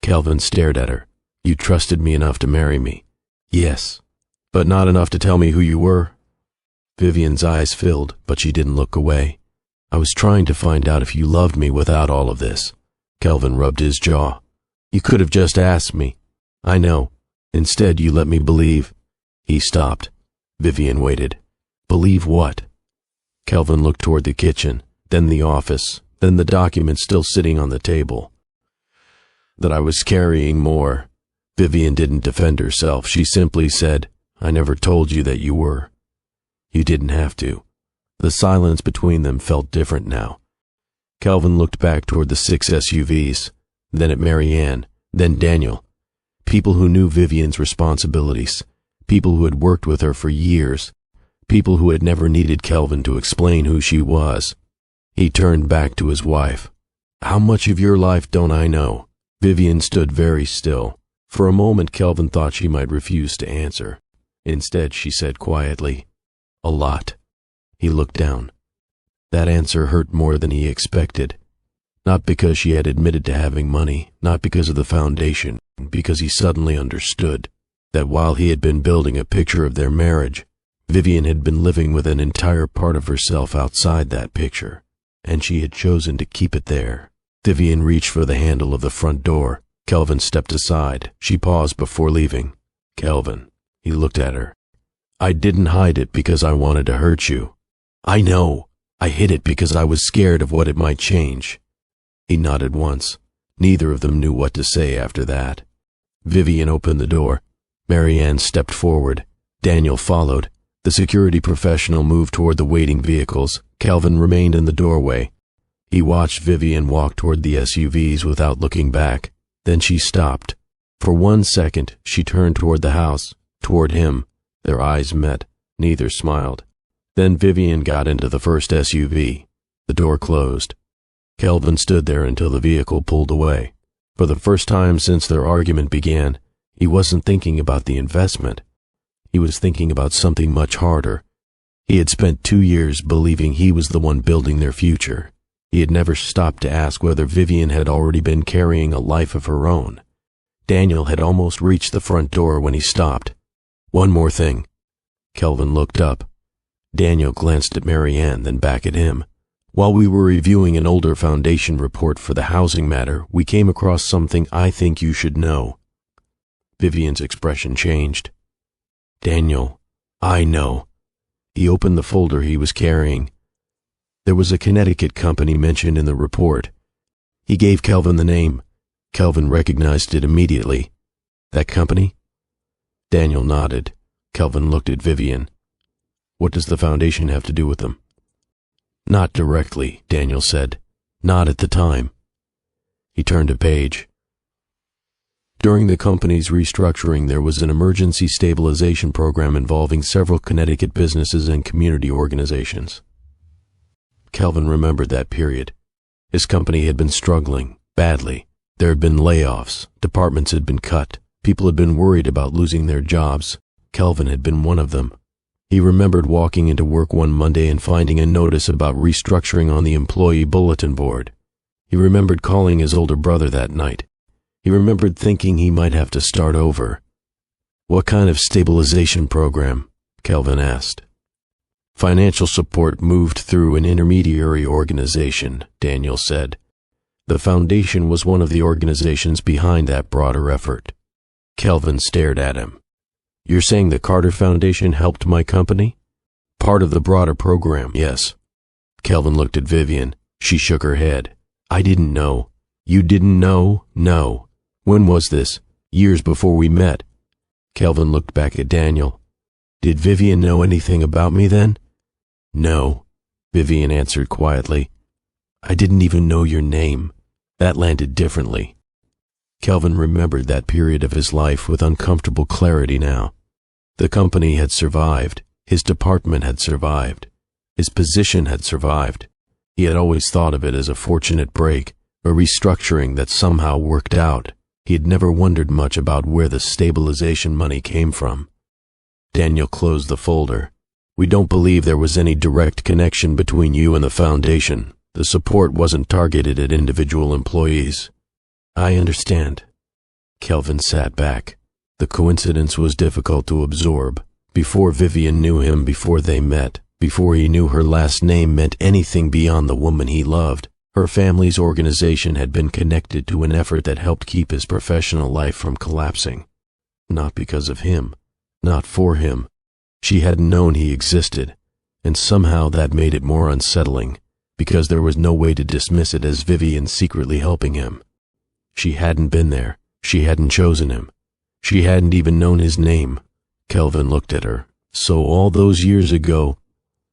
Kelvin stared at her. You trusted me enough to marry me. Yes. But not enough to tell me who you were? Vivian's eyes filled, but she didn't look away. I was trying to find out if you loved me without all of this. Kelvin rubbed his jaw. You could have just asked me. I know. Instead, you let me believe. He stopped. Vivian waited. Believe what? Kelvin looked toward the kitchen, then the office, then the document still sitting on the table. That I was carrying more. Vivian didn't defend herself. She simply said, I never told you that you were. You didn't have to. The silence between them felt different now. Kelvin looked back toward the 6 SUVs, then at Marianne, then Daniel. People who knew Vivian's responsibilities, people who had worked with her for years, people who had never needed Kelvin to explain who she was. He turned back to his wife. How much of your life don't I know? Vivian stood very still. For a moment, Kelvin thought she might refuse to answer. Instead, she said quietly, a lot. He looked down. That answer hurt more than he expected. Not because she had admitted to having money, not because of the foundation, because he suddenly understood that while he had been building a picture of their marriage, Vivian had been living with an entire part of herself outside that picture, and she had chosen to keep it there. Vivian reached for the handle of the front door. Kelvin stepped aside. She paused before leaving. Kelvin, he looked at her. I didn't hide it because I wanted to hurt you. I know. I hid it because I was scared of what it might change. He nodded once. Neither of them knew what to say after that. Vivian opened the door. Marianne stepped forward. Daniel followed. The security professional moved toward the waiting vehicles. Kelvin remained in the doorway. He watched Vivian walk toward the SUVs without looking back. Then she stopped. For 1 second, she turned toward the house, toward him. Their eyes met. Neither smiled. Then Vivian got into the first SUV. The door closed. Kelvin stood there until the vehicle pulled away. For the first time since their argument began, he wasn't thinking about the investment. He was thinking about something much harder. He had spent 2 years believing he was the one building their future. He had never stopped to ask whether Vivian had already been carrying a life of her own. Daniel had almost reached the front door when he stopped. One more thing. Kelvin looked up. Daniel glanced at Marianne, then back at him. While we were reviewing an older foundation report for the housing matter, we came across something I think you should know. Vivian's expression changed. Daniel, I know. He opened the folder he was carrying. There was a Connecticut company mentioned in the report. He gave Kelvin the name. Kelvin recognized it immediately. That company? Daniel nodded. Kelvin looked at Vivian. What does the foundation have to do with them? Not directly, Daniel said. Not at the time. He turned a page. During the company's restructuring, there was an emergency stabilization program involving several Connecticut businesses and community organizations. Kelvin remembered that period. His company had been struggling badly. There had been layoffs, departments had been cut, people had been worried about losing their jobs. Kelvin had been one of them. He remembered walking into work one Monday and finding a notice about restructuring on the employee bulletin board. He remembered calling his older brother that night. He remembered thinking he might have to start over. "What kind of stabilization program?" Kelvin asked. "Financial support moved through an intermediary organization," Daniel said. The foundation was one of the organizations behind that broader effort. Kelvin stared at him. "You're saying the Carter Foundation helped my company?" "Part of the broader program, yes." Kelvin looked at Vivian. She shook her head. "I didn't know." "You didn't know?" "No." "When was this?" "Years before we met." Kelvin looked back at Daniel. "Did Vivian know anything about me then?" "No," Vivian answered quietly. "I didn't even know your name." That landed differently. Kelvin remembered that period of his life with uncomfortable clarity now. The company had survived. His department had survived. His position had survived. He had always thought of it as a fortunate break, a restructuring that somehow worked out. He had never wondered much about where the stabilization money came from. Daniel closed the folder. "We don't believe there was any direct connection between you and the foundation. The support wasn't targeted at individual employees." "I understand." Kelvin sat back. The coincidence was difficult to absorb. Before Vivian knew him, before they met, before he knew her last name meant anything beyond the woman he loved, her family's organization had been connected to an effort that helped keep his professional life from collapsing. Not because of him. Not for him. She hadn't known he existed, and somehow that made it more unsettling, because there was no way to dismiss it as Vivian secretly helping him. She hadn't been there. She hadn't chosen him. She hadn't even known his name. Kelvin looked at her. "So all those years ago,"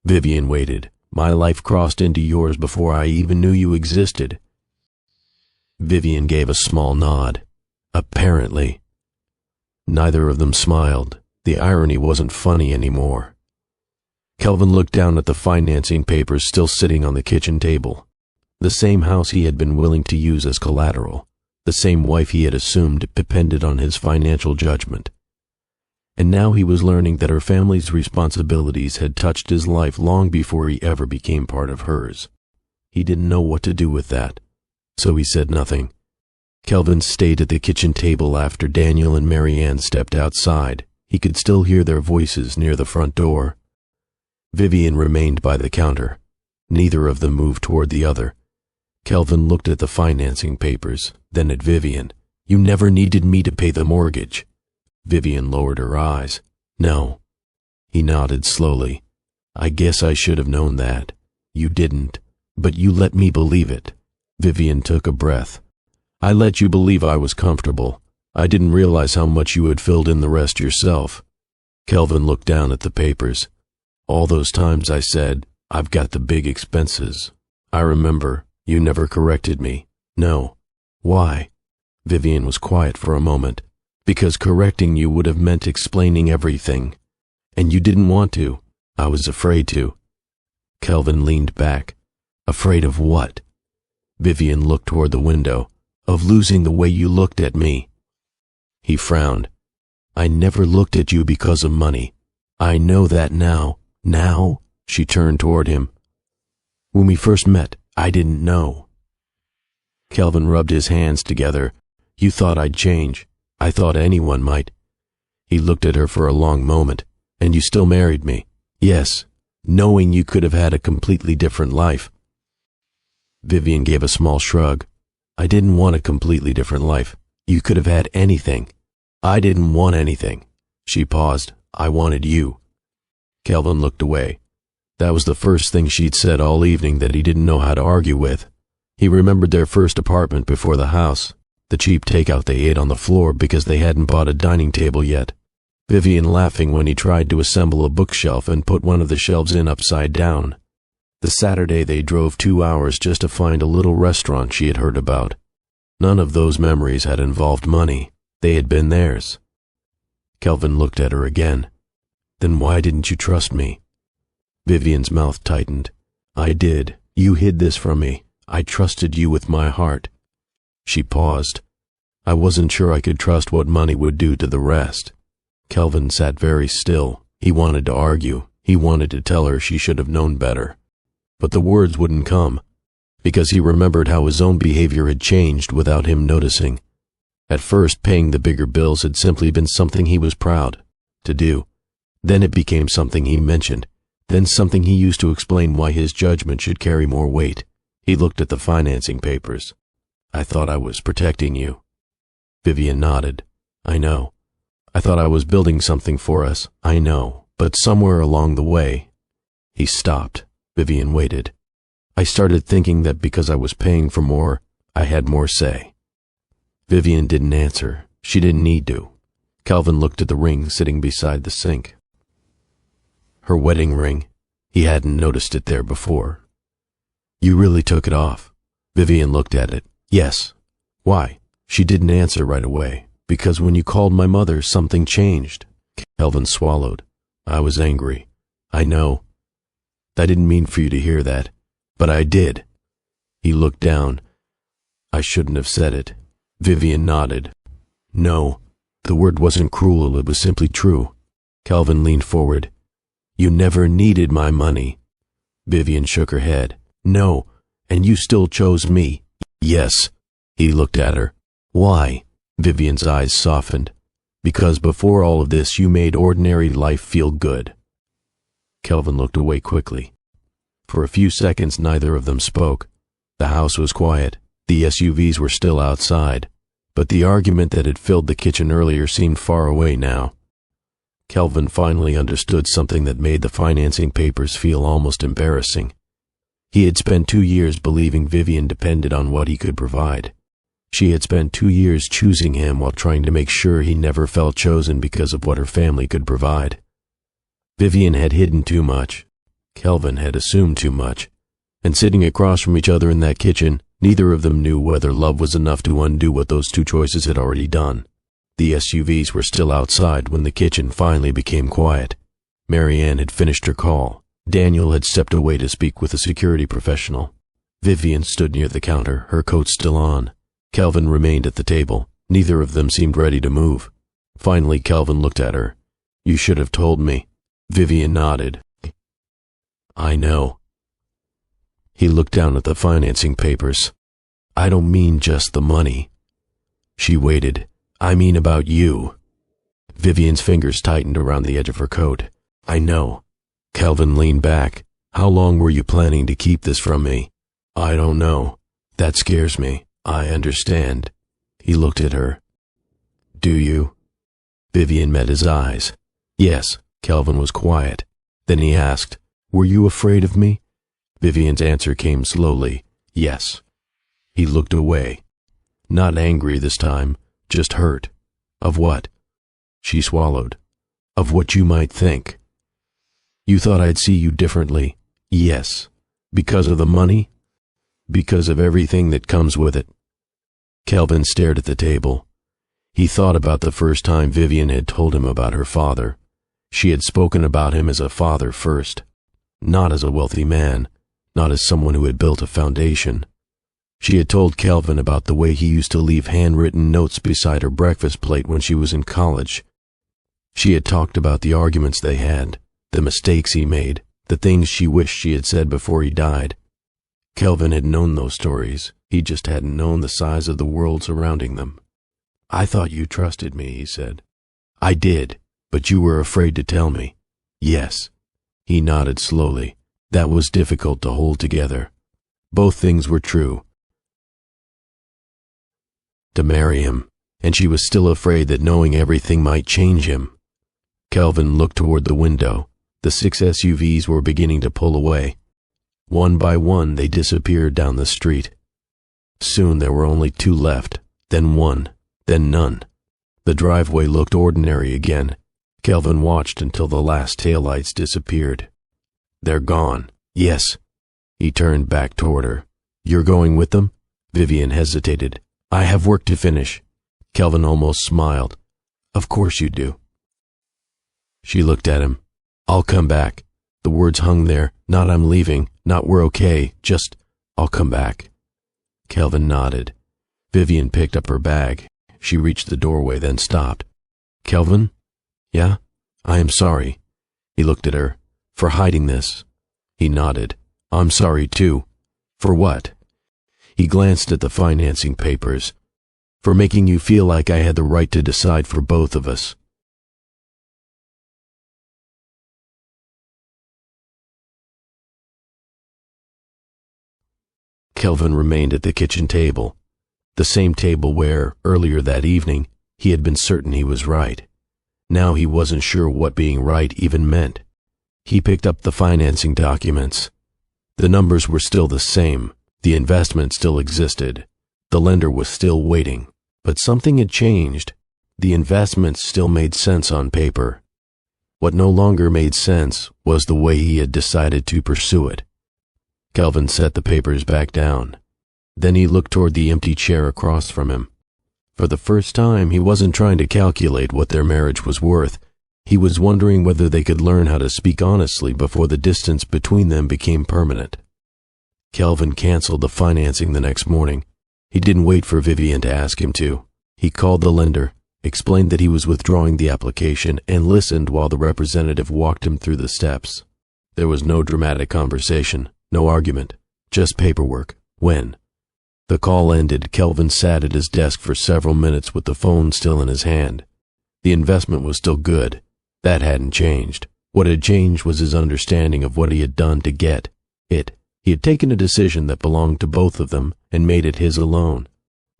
Vivian waited, "my life crossed into yours before I even knew you existed." Vivian gave a small nod. "Apparently." Neither of them smiled. The irony wasn't funny anymore. Kelvin looked down at the financing papers still sitting on the kitchen table. The same house he had been willing to use as collateral. The same wife he had assumed depended on his financial judgment. And now he was learning that her family's responsibilities had touched his life long before he ever became part of hers. He didn't know what to do with that, so he said nothing. Kelvin stayed at the kitchen table after Daniel and Marianne stepped outside. He could still hear their voices near the front door. Vivian remained by the counter. Neither of them moved toward the other. Kelvin looked at the financing papers, then at Vivian. "You never needed me to pay the mortgage." Vivian lowered her eyes. "No." He nodded slowly. "I guess I should have known that. You didn't, but you let me believe it." Vivian took a breath. "I let you believe I was comfortable. I didn't realize how much you had filled in the rest yourself." Kelvin looked down at the papers. "All those times I said, 'I've got the big expenses.' I remember. You never corrected me." "No." "Why?" Vivian was quiet for a moment. "Because correcting you would have meant explaining everything. And you didn't want to. I was afraid to." Kelvin leaned back. "Afraid of what?" Vivian looked toward the window. "Of losing the way you looked at me." He frowned. "I never looked at you because of money. I know that now." "Now?" She turned toward him. "When we first met, I didn't know." Kelvin rubbed his hands together. "You thought I'd change. I thought anyone might." He looked at her for a long moment. "And you still married me?" "Yes, knowing you could have had a completely different life." Vivian gave a small shrug. "I didn't want a completely different life. You could have had anything." "I didn't want anything." She paused. "I wanted you." Kelvin looked away. That was the first thing she'd said all evening that he didn't know how to argue with. He remembered their first apartment before the house, the cheap takeout they ate on the floor because they hadn't bought a dining table yet, Vivian laughing when he tried to assemble a bookshelf and put one of the shelves in upside down. The Saturday they drove 2 hours just to find a little restaurant she had heard about. None of those memories had involved money. They had been theirs. Kelvin looked at her again. "Then why didn't you trust me?" Vivian's mouth tightened. "I did. You hid this from me. I trusted you with my heart." She paused. "I wasn't sure I could trust what money would do to the rest." Kelvin sat very still. He wanted to argue. He wanted to tell her she should have known better. But the words wouldn't come, because he remembered how his own behavior had changed without him noticing. At first, paying the bigger bills had simply been something he was proud to do. Then it became something he mentioned. Then something he used to explain why his judgment should carry more weight. He looked at the financing papers. "I thought I was protecting you." Vivian nodded. "I know. I thought I was building something for us. I know. But somewhere along the way..." He stopped. Vivian waited. "I started thinking that because I was paying for more, I had more say." Vivian didn't answer. She didn't need to. Kelvin looked at the ring sitting beside the sink. Her wedding ring. He hadn't noticed it there before. "You really took it off?" Vivian looked at it. "Yes." "Why?" She didn't answer right away. "Because when you called my mother, something changed." Kelvin swallowed. "I was angry. I know. I didn't mean for you to hear that, but I did." He looked down. "I shouldn't have said it." Vivian nodded. "No, the word wasn't cruel, it was simply true." Kelvin leaned forward. "You never needed my money." Vivian shook her head. "No, and you still chose me." "Yes." He looked at her. "Why?" Vivian's eyes softened. "Because before all of this you made ordinary life feel good." Kelvin looked away quickly. For a few seconds neither of them spoke. The house was quiet. The SUVs were still outside, but the argument that had filled the kitchen earlier seemed far away now. Kelvin finally understood something that made the financing papers feel almost embarrassing. He had spent 2 years believing Vivian depended on what he could provide. She had spent 2 years choosing him while trying to make sure he never felt chosen because of what her family could provide. Vivian had hidden too much. Kelvin had assumed too much. And sitting across from each other in that kitchen, neither of them knew whether love was enough to undo what those 2 choices had already done. The SUVs were still outside when the kitchen finally became quiet. Marianne had finished her call. Daniel had stepped away to speak with a security professional. Vivian stood near the counter, her coat still on. Kelvin remained at the table. Neither of them seemed ready to move. Finally, Kelvin looked at her. "You should have told me." Vivian nodded. "I know." He looked down at the financing papers. "I don't mean just the money." She waited. "I mean about you." Vivian's fingers tightened around the edge of her coat. "I know." Kelvin leaned back. "How long were you planning to keep this from me?" "I don't know. That scares me. I understand." He looked at her. "Do you?" Vivian met his eyes. "Yes." Kelvin was quiet. Then he asked, "Were you afraid of me?" Vivian's answer came slowly. "Yes." He looked away. Not angry this time, just hurt. "Of what?" She swallowed. "Of what you might think." "You thought I'd see you differently?" "Yes." "Because of the money?" "Because of everything that comes with it." Kelvin stared at the table. He thought about the first time Vivian had told him about her father. She had spoken about him as a father first, not as a wealthy man, not as someone who had built a foundation. She had told Kelvin about the way he used to leave handwritten notes beside her breakfast plate when she was in college. She had talked about the arguments they had, the mistakes he made, the things she wished she had said before he died. Kelvin had known those stories. He just hadn't known the size of the world surrounding them. "I thought you trusted me," he said. "I did, but you were afraid to tell me." "Yes." He nodded slowly. That was difficult to hold together. Both things were true. To marry him, and she was still afraid that knowing everything might change him. Kelvin looked toward the window. The 6 SUVs were beginning to pull away. One by one they disappeared down the street. Soon there were only 2 left, then 1, then none. The driveway looked ordinary again. Kelvin watched until the last taillights disappeared. "They're gone." "Yes." He turned back toward her. "You're going with them?" Vivian hesitated. "I have work to finish." Kelvin almost smiled. "Of course you do." She looked at him. "I'll come back." The words hung there, not "I'm leaving," not "we're okay," just "I'll come back." Kelvin nodded. Vivian picked up her bag. She reached the doorway, then stopped. Kelvin? Yeah? I am sorry. He looked at her. For hiding this. He nodded. I'm sorry too. For what? He glanced at the financing papers. For making you feel like I had the right to decide for both of us. Kelvin remained at the kitchen table, the same table where, earlier that evening, he had been certain he was right. Now he wasn't sure what being right even meant. He picked up the financing documents. The numbers were still the same. The investment still existed. The lender was still waiting. But something had changed. The investment still made sense on paper. What no longer made sense was the way he had decided to pursue it. Kelvin set the papers back down. Then he looked toward the empty chair across from him. For the first time, he wasn't trying to calculate what their marriage was worth. He was wondering whether they could learn how to speak honestly before the distance between them became permanent. Kelvin canceled the financing the next morning. He didn't wait for Vivian to ask him to. He called the lender, explained that he was withdrawing the application, and listened while the representative walked him through the steps. There was no dramatic conversation, no argument, just paperwork. When the call ended, Kelvin sat at his desk for several minutes with the phone still in his hand. The investment was still good. That hadn't changed. What had changed was his understanding of what he had done to get it. He had taken a decision that belonged to both of them and made it his alone.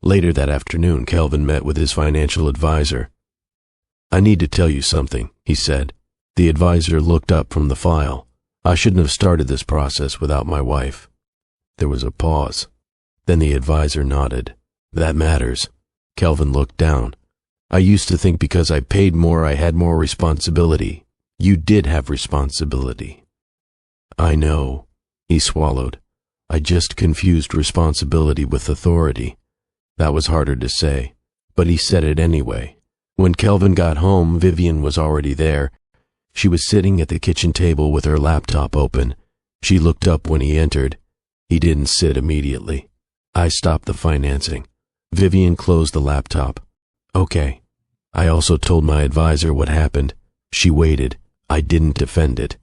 Later that afternoon, Kelvin met with his financial advisor. I need to tell you something, he said. The advisor looked up from the file. I shouldn't have started this process without my wife. There was a pause. Then the advisor nodded. That matters. Kelvin looked down. I used to think because I paid more I had more responsibility. You did have responsibility. I know. He swallowed. I just confused responsibility with authority. That was harder to say, but he said it anyway. When Kelvin got home, Vivian was already there. She was sitting at the kitchen table with her laptop open. She looked up when he entered. He didn't sit immediately. I stopped the financing. Vivian closed the laptop. Okay. I also told my advisor what happened. She waited. I didn't defend it.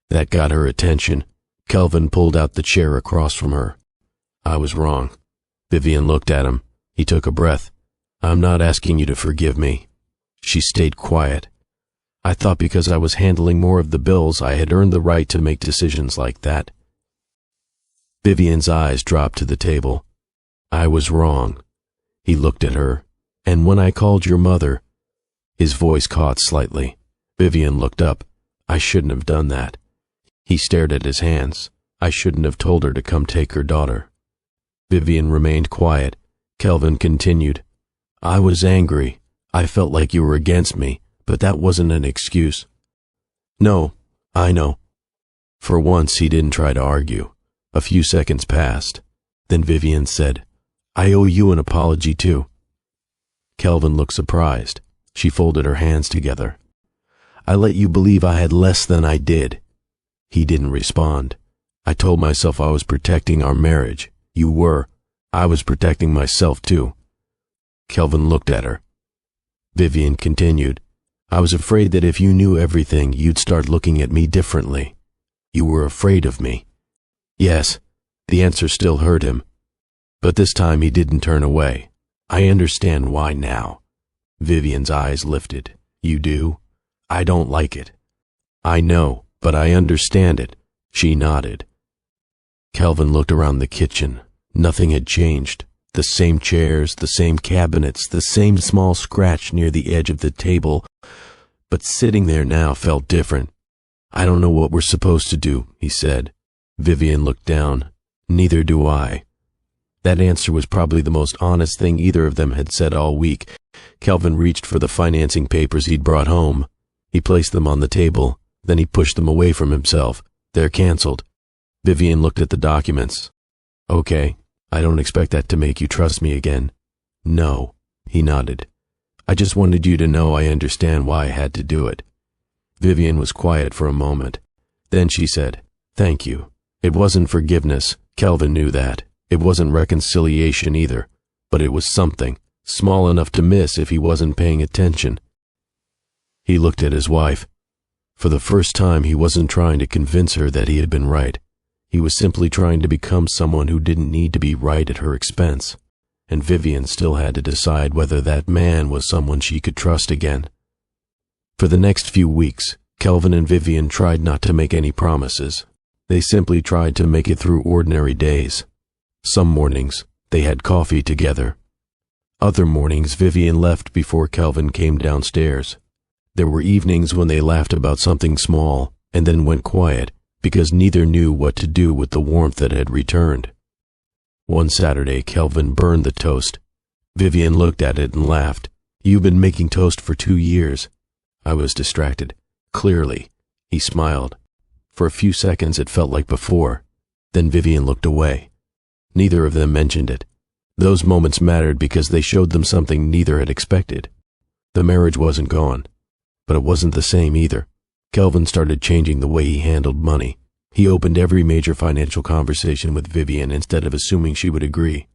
That got her attention. Kelvin pulled out the chair across from her. I was wrong. Vivian looked at him. He took a breath. I'm not asking you to forgive me. She stayed quiet. I thought because I was handling more of the bills, I had earned the right to make decisions like that. Vivian's eyes dropped to the table. I was wrong. He looked at her. And when I called your mother, his voice caught slightly. Vivian looked up. I shouldn't have done that. He stared at his hands. I shouldn't have told her to come take her daughter. Vivian remained quiet. Kelvin continued. I was angry. I felt like you were against me, but that wasn't an excuse. No, I know. For once, he didn't try to argue. A few seconds passed. Then Vivian said, I owe you an apology too. Kelvin looked surprised. She folded her hands together. I let you believe I had less than I did. He didn't respond. I told myself I was protecting our marriage. You were. I was protecting myself too. Kelvin looked at her. Vivian continued. I was afraid that if you knew everything, you'd start looking at me differently. You were afraid of me. Yes, the answer still hurt him. But this time he didn't turn away. I understand why now. Vivian's eyes lifted. You do? I don't like it. I know, but I understand it. She nodded. Kelvin looked around the kitchen. Nothing had changed. The same chairs, the same cabinets, the same small scratch near the edge of the table. But sitting there now felt different. I don't know what we're supposed to do, he said. Vivian looked down. Neither do I. That answer was probably the most honest thing either of them had said all week. Kelvin reached for the financing papers he'd brought home. He placed them on the table. Then he pushed them away from himself. They're canceled. Vivian looked at the documents. Okay, I don't expect that to make you trust me again. No, he nodded. I just wanted you to know I understand why I had to do it. Vivian was quiet for a moment. Then she said, Thank you. It wasn't forgiveness. Kelvin knew that. It wasn't reconciliation either, but it was something, small enough to miss if he wasn't paying attention. He looked at his wife. For the first time, he wasn't trying to convince her that he had been right. He was simply trying to become someone who didn't need to be right at her expense. And Vivian still had to decide whether that man was someone she could trust again. For the next few weeks, Kelvin and Vivian tried not to make any promises. They simply tried to make it through ordinary days. Some mornings, they had coffee together. Other mornings, Vivian left before Kelvin came downstairs. There were evenings when they laughed about something small and then went quiet because neither knew what to do with the warmth that had returned. One Saturday, Kelvin burned the toast. Vivian looked at it and laughed. "You've been making toast for 2 years." I was distracted. "Clearly." He smiled. For a few seconds it felt like before. Then Vivian looked away. Neither of them mentioned it. Those moments mattered because they showed them something neither had expected. The marriage wasn't gone, but it wasn't the same either. Kelvin started changing the way he handled money. He opened every major financial conversation with Vivian instead of assuming she would agree.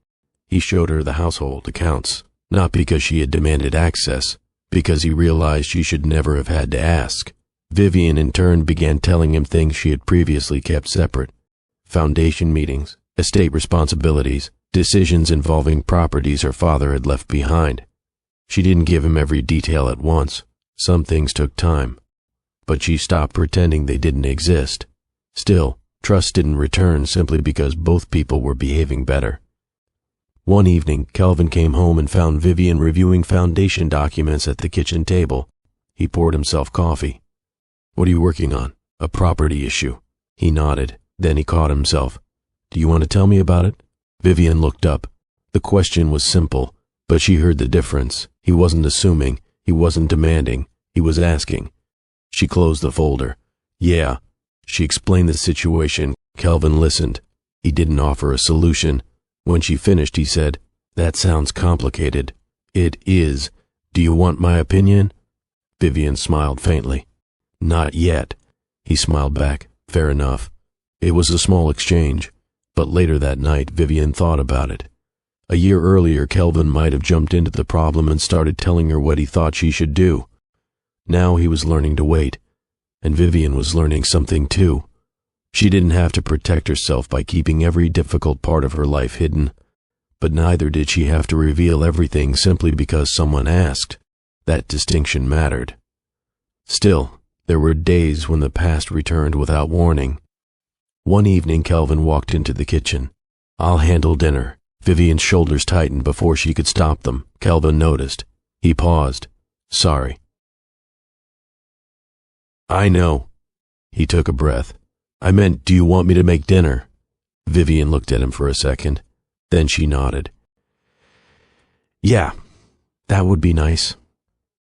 He showed her the household accounts, not because she had demanded access, because he realized she should never have had to ask. Vivian in turn began telling him things she had previously kept separate. Foundation meetings, estate responsibilities, decisions involving properties her father had left behind. She didn't give him every detail at once. Some things took time. But she stopped pretending they didn't exist. Still, trust didn't return simply because both people were behaving better. One evening, Kelvin came home and found Vivian reviewing foundation documents at the kitchen table. He poured himself coffee. "What are you working on?" "A property issue." He nodded. Then he caught himself. "Do you want to tell me about it?" Vivian looked up. The question was simple, but she heard the difference. He wasn't assuming. He wasn't demanding. He was asking. She closed the folder. "Yeah." She explained the situation. Kelvin listened. He didn't offer a solution. When she finished, he said, "That sounds complicated." "It is. Do you want my opinion?" Vivian smiled faintly. "Not yet." He smiled back. "Fair enough." It was a small exchange, but later that night, Vivian thought about it. A year earlier, Kelvin might have jumped into the problem and started telling her what he thought she should do. Now he was learning to wait, and Vivian was learning something too. She didn't have to protect herself by keeping every difficult part of her life hidden, but neither did she have to reveal everything simply because someone asked. That distinction mattered. Still, there were days when the past returned without warning. One evening, Kelvin walked into the kitchen. "I'll handle dinner." Vivian's shoulders tightened before she could stop them. Kelvin noticed. He paused. "Sorry." "I know." He took a breath. "I meant, do you want me to make dinner?" Vivian looked at him for a second. Then she nodded. "Yeah, that would be nice."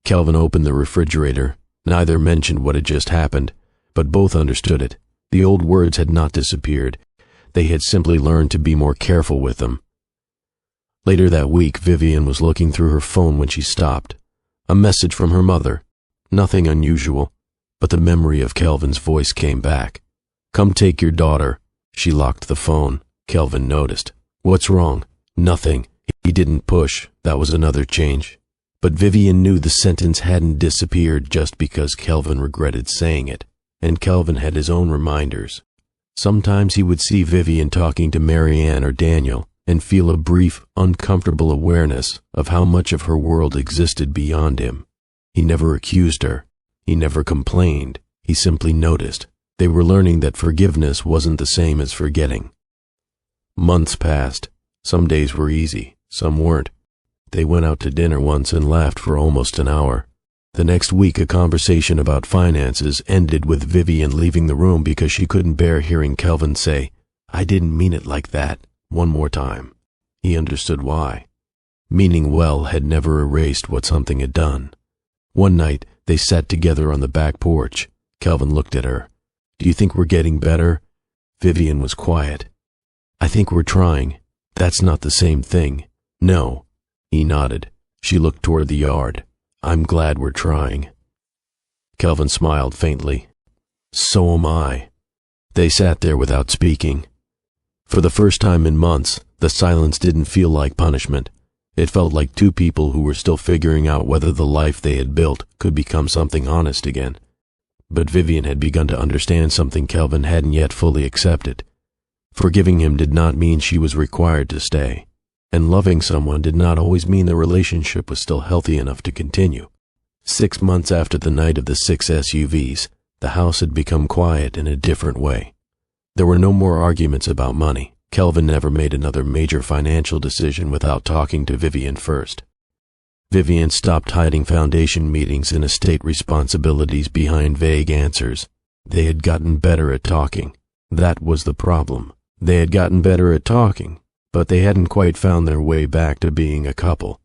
Kelvin opened the refrigerator. Neither mentioned what had just happened, but both understood it. The old words had not disappeared. They had simply learned to be more careful with them. Later that week, Vivian was looking through her phone when she stopped. A message from her mother. Nothing unusual, but the memory of Kelvin's voice came back. "Come take your daughter." She locked the phone. Kelvin noticed. "What's wrong?" "Nothing." He didn't push. That was another change. But Vivian knew the sentence hadn't disappeared just because Kelvin regretted saying it, and Kelvin had his own reminders. Sometimes he would see Vivian talking to Marianne or Daniel and feel a brief, uncomfortable awareness of how much of her world existed beyond him. He never accused her. He never complained. He simply noticed. They were learning that forgiveness wasn't the same as forgetting. Months passed. Some days were easy, some weren't. They went out to dinner once and laughed for almost an hour. The next week, a conversation about finances ended with Vivian leaving the room because she couldn't bear hearing Kelvin say, "I didn't mean it like that," one more time. He understood why. Meaning well had never erased what something had done. One night, they sat together on the back porch. Kelvin looked at her. "Do you think we're getting better?" Vivian was quiet. "I think we're trying. That's not the same thing." "No." He nodded. She looked toward the yard. "I'm glad we're trying." Kelvin smiled faintly. "So am I." They sat there without speaking. For the first time in months, the silence didn't feel like punishment. It felt like two people who were still figuring out whether the life they had built could become something honest again. But Vivian had begun to understand something Kelvin hadn't yet fully accepted. Forgiving him did not mean she was required to stay, and loving someone did not always mean the relationship was still healthy enough to continue. 6 months after the night of the 6 SUVs, the house had become quiet in a different way. There were no more arguments about money. Kelvin never made another major financial decision without talking to Vivian first. Vivian stopped hiding foundation meetings and estate responsibilities behind vague answers. They had gotten better at talking. That was the problem. They had gotten better at talking, but they hadn't quite found their way back to being a couple.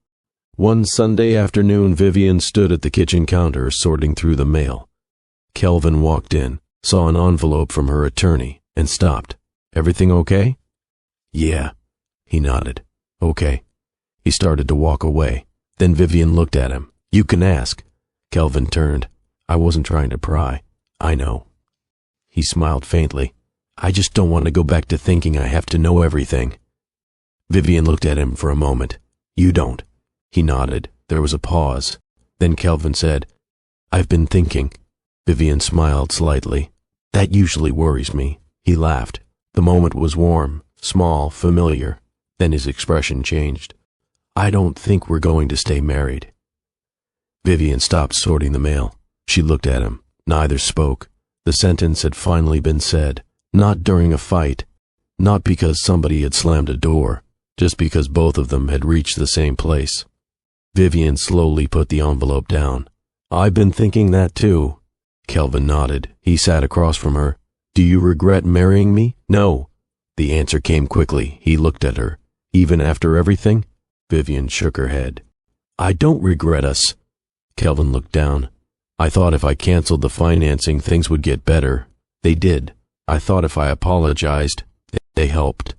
One Sunday afternoon, Vivian stood at the kitchen counter sorting through the mail. Kelvin walked in, saw an envelope from her attorney, and stopped. "Everything okay?" "Yeah." He nodded. "Okay." He started to walk away. Then Vivian looked at him. "You can ask." Kelvin turned. "I wasn't trying to pry. I know." He smiled faintly. "I just don't want to go back to thinking I have to know everything." Vivian looked at him for a moment. "You don't." He nodded. There was a pause. Then Kelvin said, "I've been thinking." Vivian smiled slightly. "That usually worries me." He laughed. The moment was warm, small, familiar. Then his expression changed. "I don't think we're going to stay married." Vivian stopped sorting the mail. She looked at him. Neither spoke. The sentence had finally been said. Not during a fight. Not because somebody had slammed a door. Just because both of them had reached the same place. Vivian slowly put the envelope down. "I've been thinking that too." Kelvin nodded. He sat across from her. "Do you regret marrying me?" "No." The answer came quickly. He looked at her. "Even after everything?" Vivian shook her head. "I don't regret us." Kelvin looked down. "I thought if I canceled the financing, things would get better. They did. I thought if I apologized, they helped."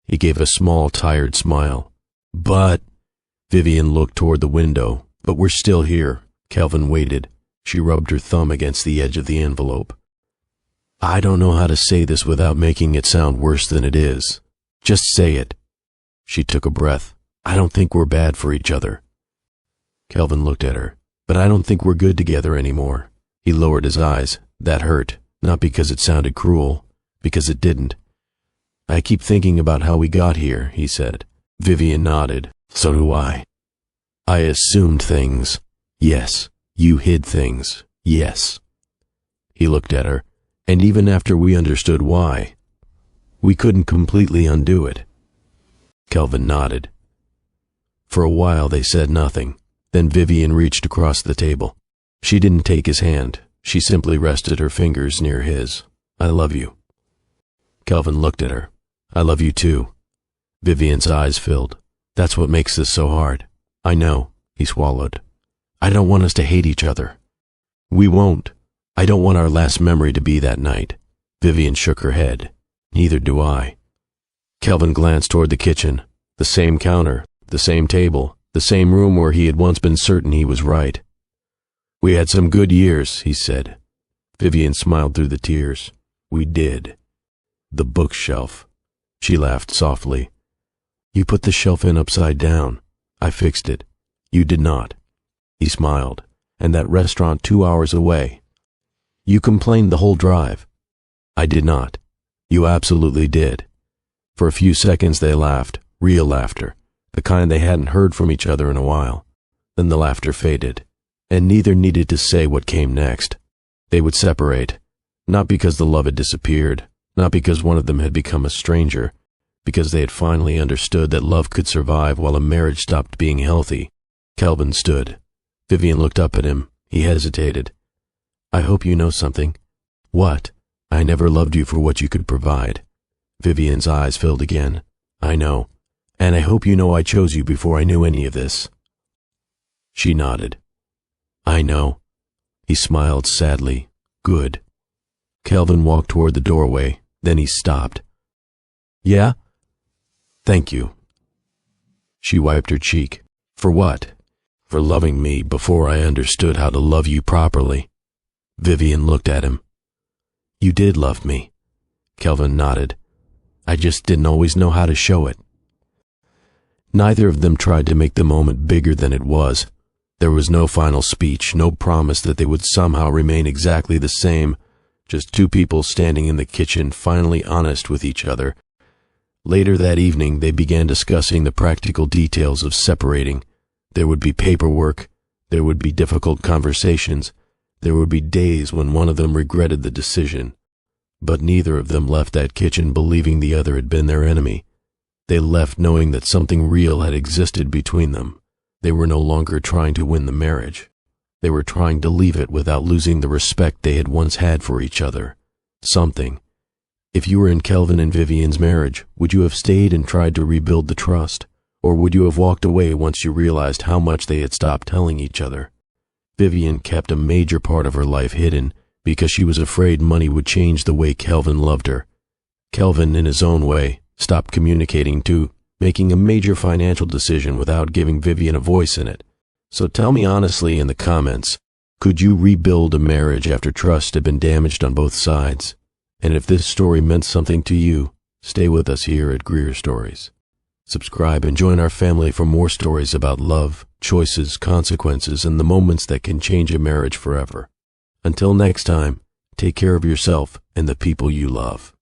He gave a small, tired smile. "But—" Vivian looked toward the window. "But we're still here." Kelvin waited. She rubbed her thumb against the edge of the envelope. "I don't know how to say this without making it sound worse than it is. Just say it." She took a breath. "I don't think we're bad for each other." Kelvin looked at her. "But I don't think we're good together anymore." He lowered his eyes. That hurt, not because it sounded cruel, because it didn't. "I keep thinking about how we got here," he said. Vivian nodded. "So do I." "I assumed things." "Yes." "You hid things." "Yes." He looked at her. "And even after we understood why, we couldn't completely undo it." Kelvin nodded. For a while they said nothing. Then Vivian reached across the table. She didn't take his hand. She simply rested her fingers near his. "I love you." Kelvin looked at her. "I love you too." Vivian's eyes filled. "That's what makes this so hard." "I know," he swallowed. "I don't want us to hate each other." "We won't. I don't want our last memory to be that night." Vivian shook her head. "Neither do I." Kelvin glanced toward the kitchen. The same counter, the same table, the same room where he had once been certain he was right. "We had some good years," he said. Vivian smiled through the tears. "We did." "The bookshelf." She laughed softly. "You put the shelf in upside down. I fixed it. You did not." He smiled. "And that restaurant 2 hours away. You complained the whole drive." "I did not." "You absolutely did." For a few seconds they laughed, real laughter, the kind they hadn't heard from each other in a while. Then the laughter faded, and neither needed to say what came next. They would separate, not because the love had disappeared, not because one of them had become a stranger, because they had finally understood that love could survive while a marriage stopped being healthy. Kelvin stood. Vivian looked up at him. He hesitated. "I hope you know something." "What?" "I never loved you for what you could provide." Vivian's eyes filled again. "I know. And I hope you know I chose you before I knew any of this." She nodded. "I know." He smiled sadly. "Good." Kelvin walked toward the doorway. Then he stopped. "Yeah?" "Thank you." She wiped her cheek. "For what?" "For loving me before I understood how to love you properly." Vivian looked at him. "You did love me." Kelvin nodded. I just didn't always know how to show it." Neither of them tried to make the moment bigger than it was. There was no final speech, no promise that they would somehow remain exactly the same, just two people standing in the kitchen, finally honest with each other. Later that evening, they began discussing the practical details of separating. There would be paperwork, there would be difficult conversations, there would be days when one of them regretted the decision. But neither of them left that kitchen believing the other had been their enemy. They left knowing that something real had existed between them. They were no longer trying to win the marriage. They were trying to leave it without losing the respect they had once had for each other. Something. If you were in Kelvin and Vivian's marriage, would you have stayed and tried to rebuild the trust? Or would you have walked away once you realized how much they had stopped telling each other? Vivian kept a major part of her life hidden because she was afraid money would change the way Kelvin loved her. Kelvin, in his own way, stopped communicating too, making a major financial decision without giving Vivian a voice in it. So tell me honestly in the comments, could you rebuild a marriage after trust had been damaged on both sides? And if this story meant something to you, stay with us here at Greer Stories. Subscribe and join our family for more stories about love, choices, consequences, and the moments that can change a marriage forever. Until next time, take care of yourself and the people you love.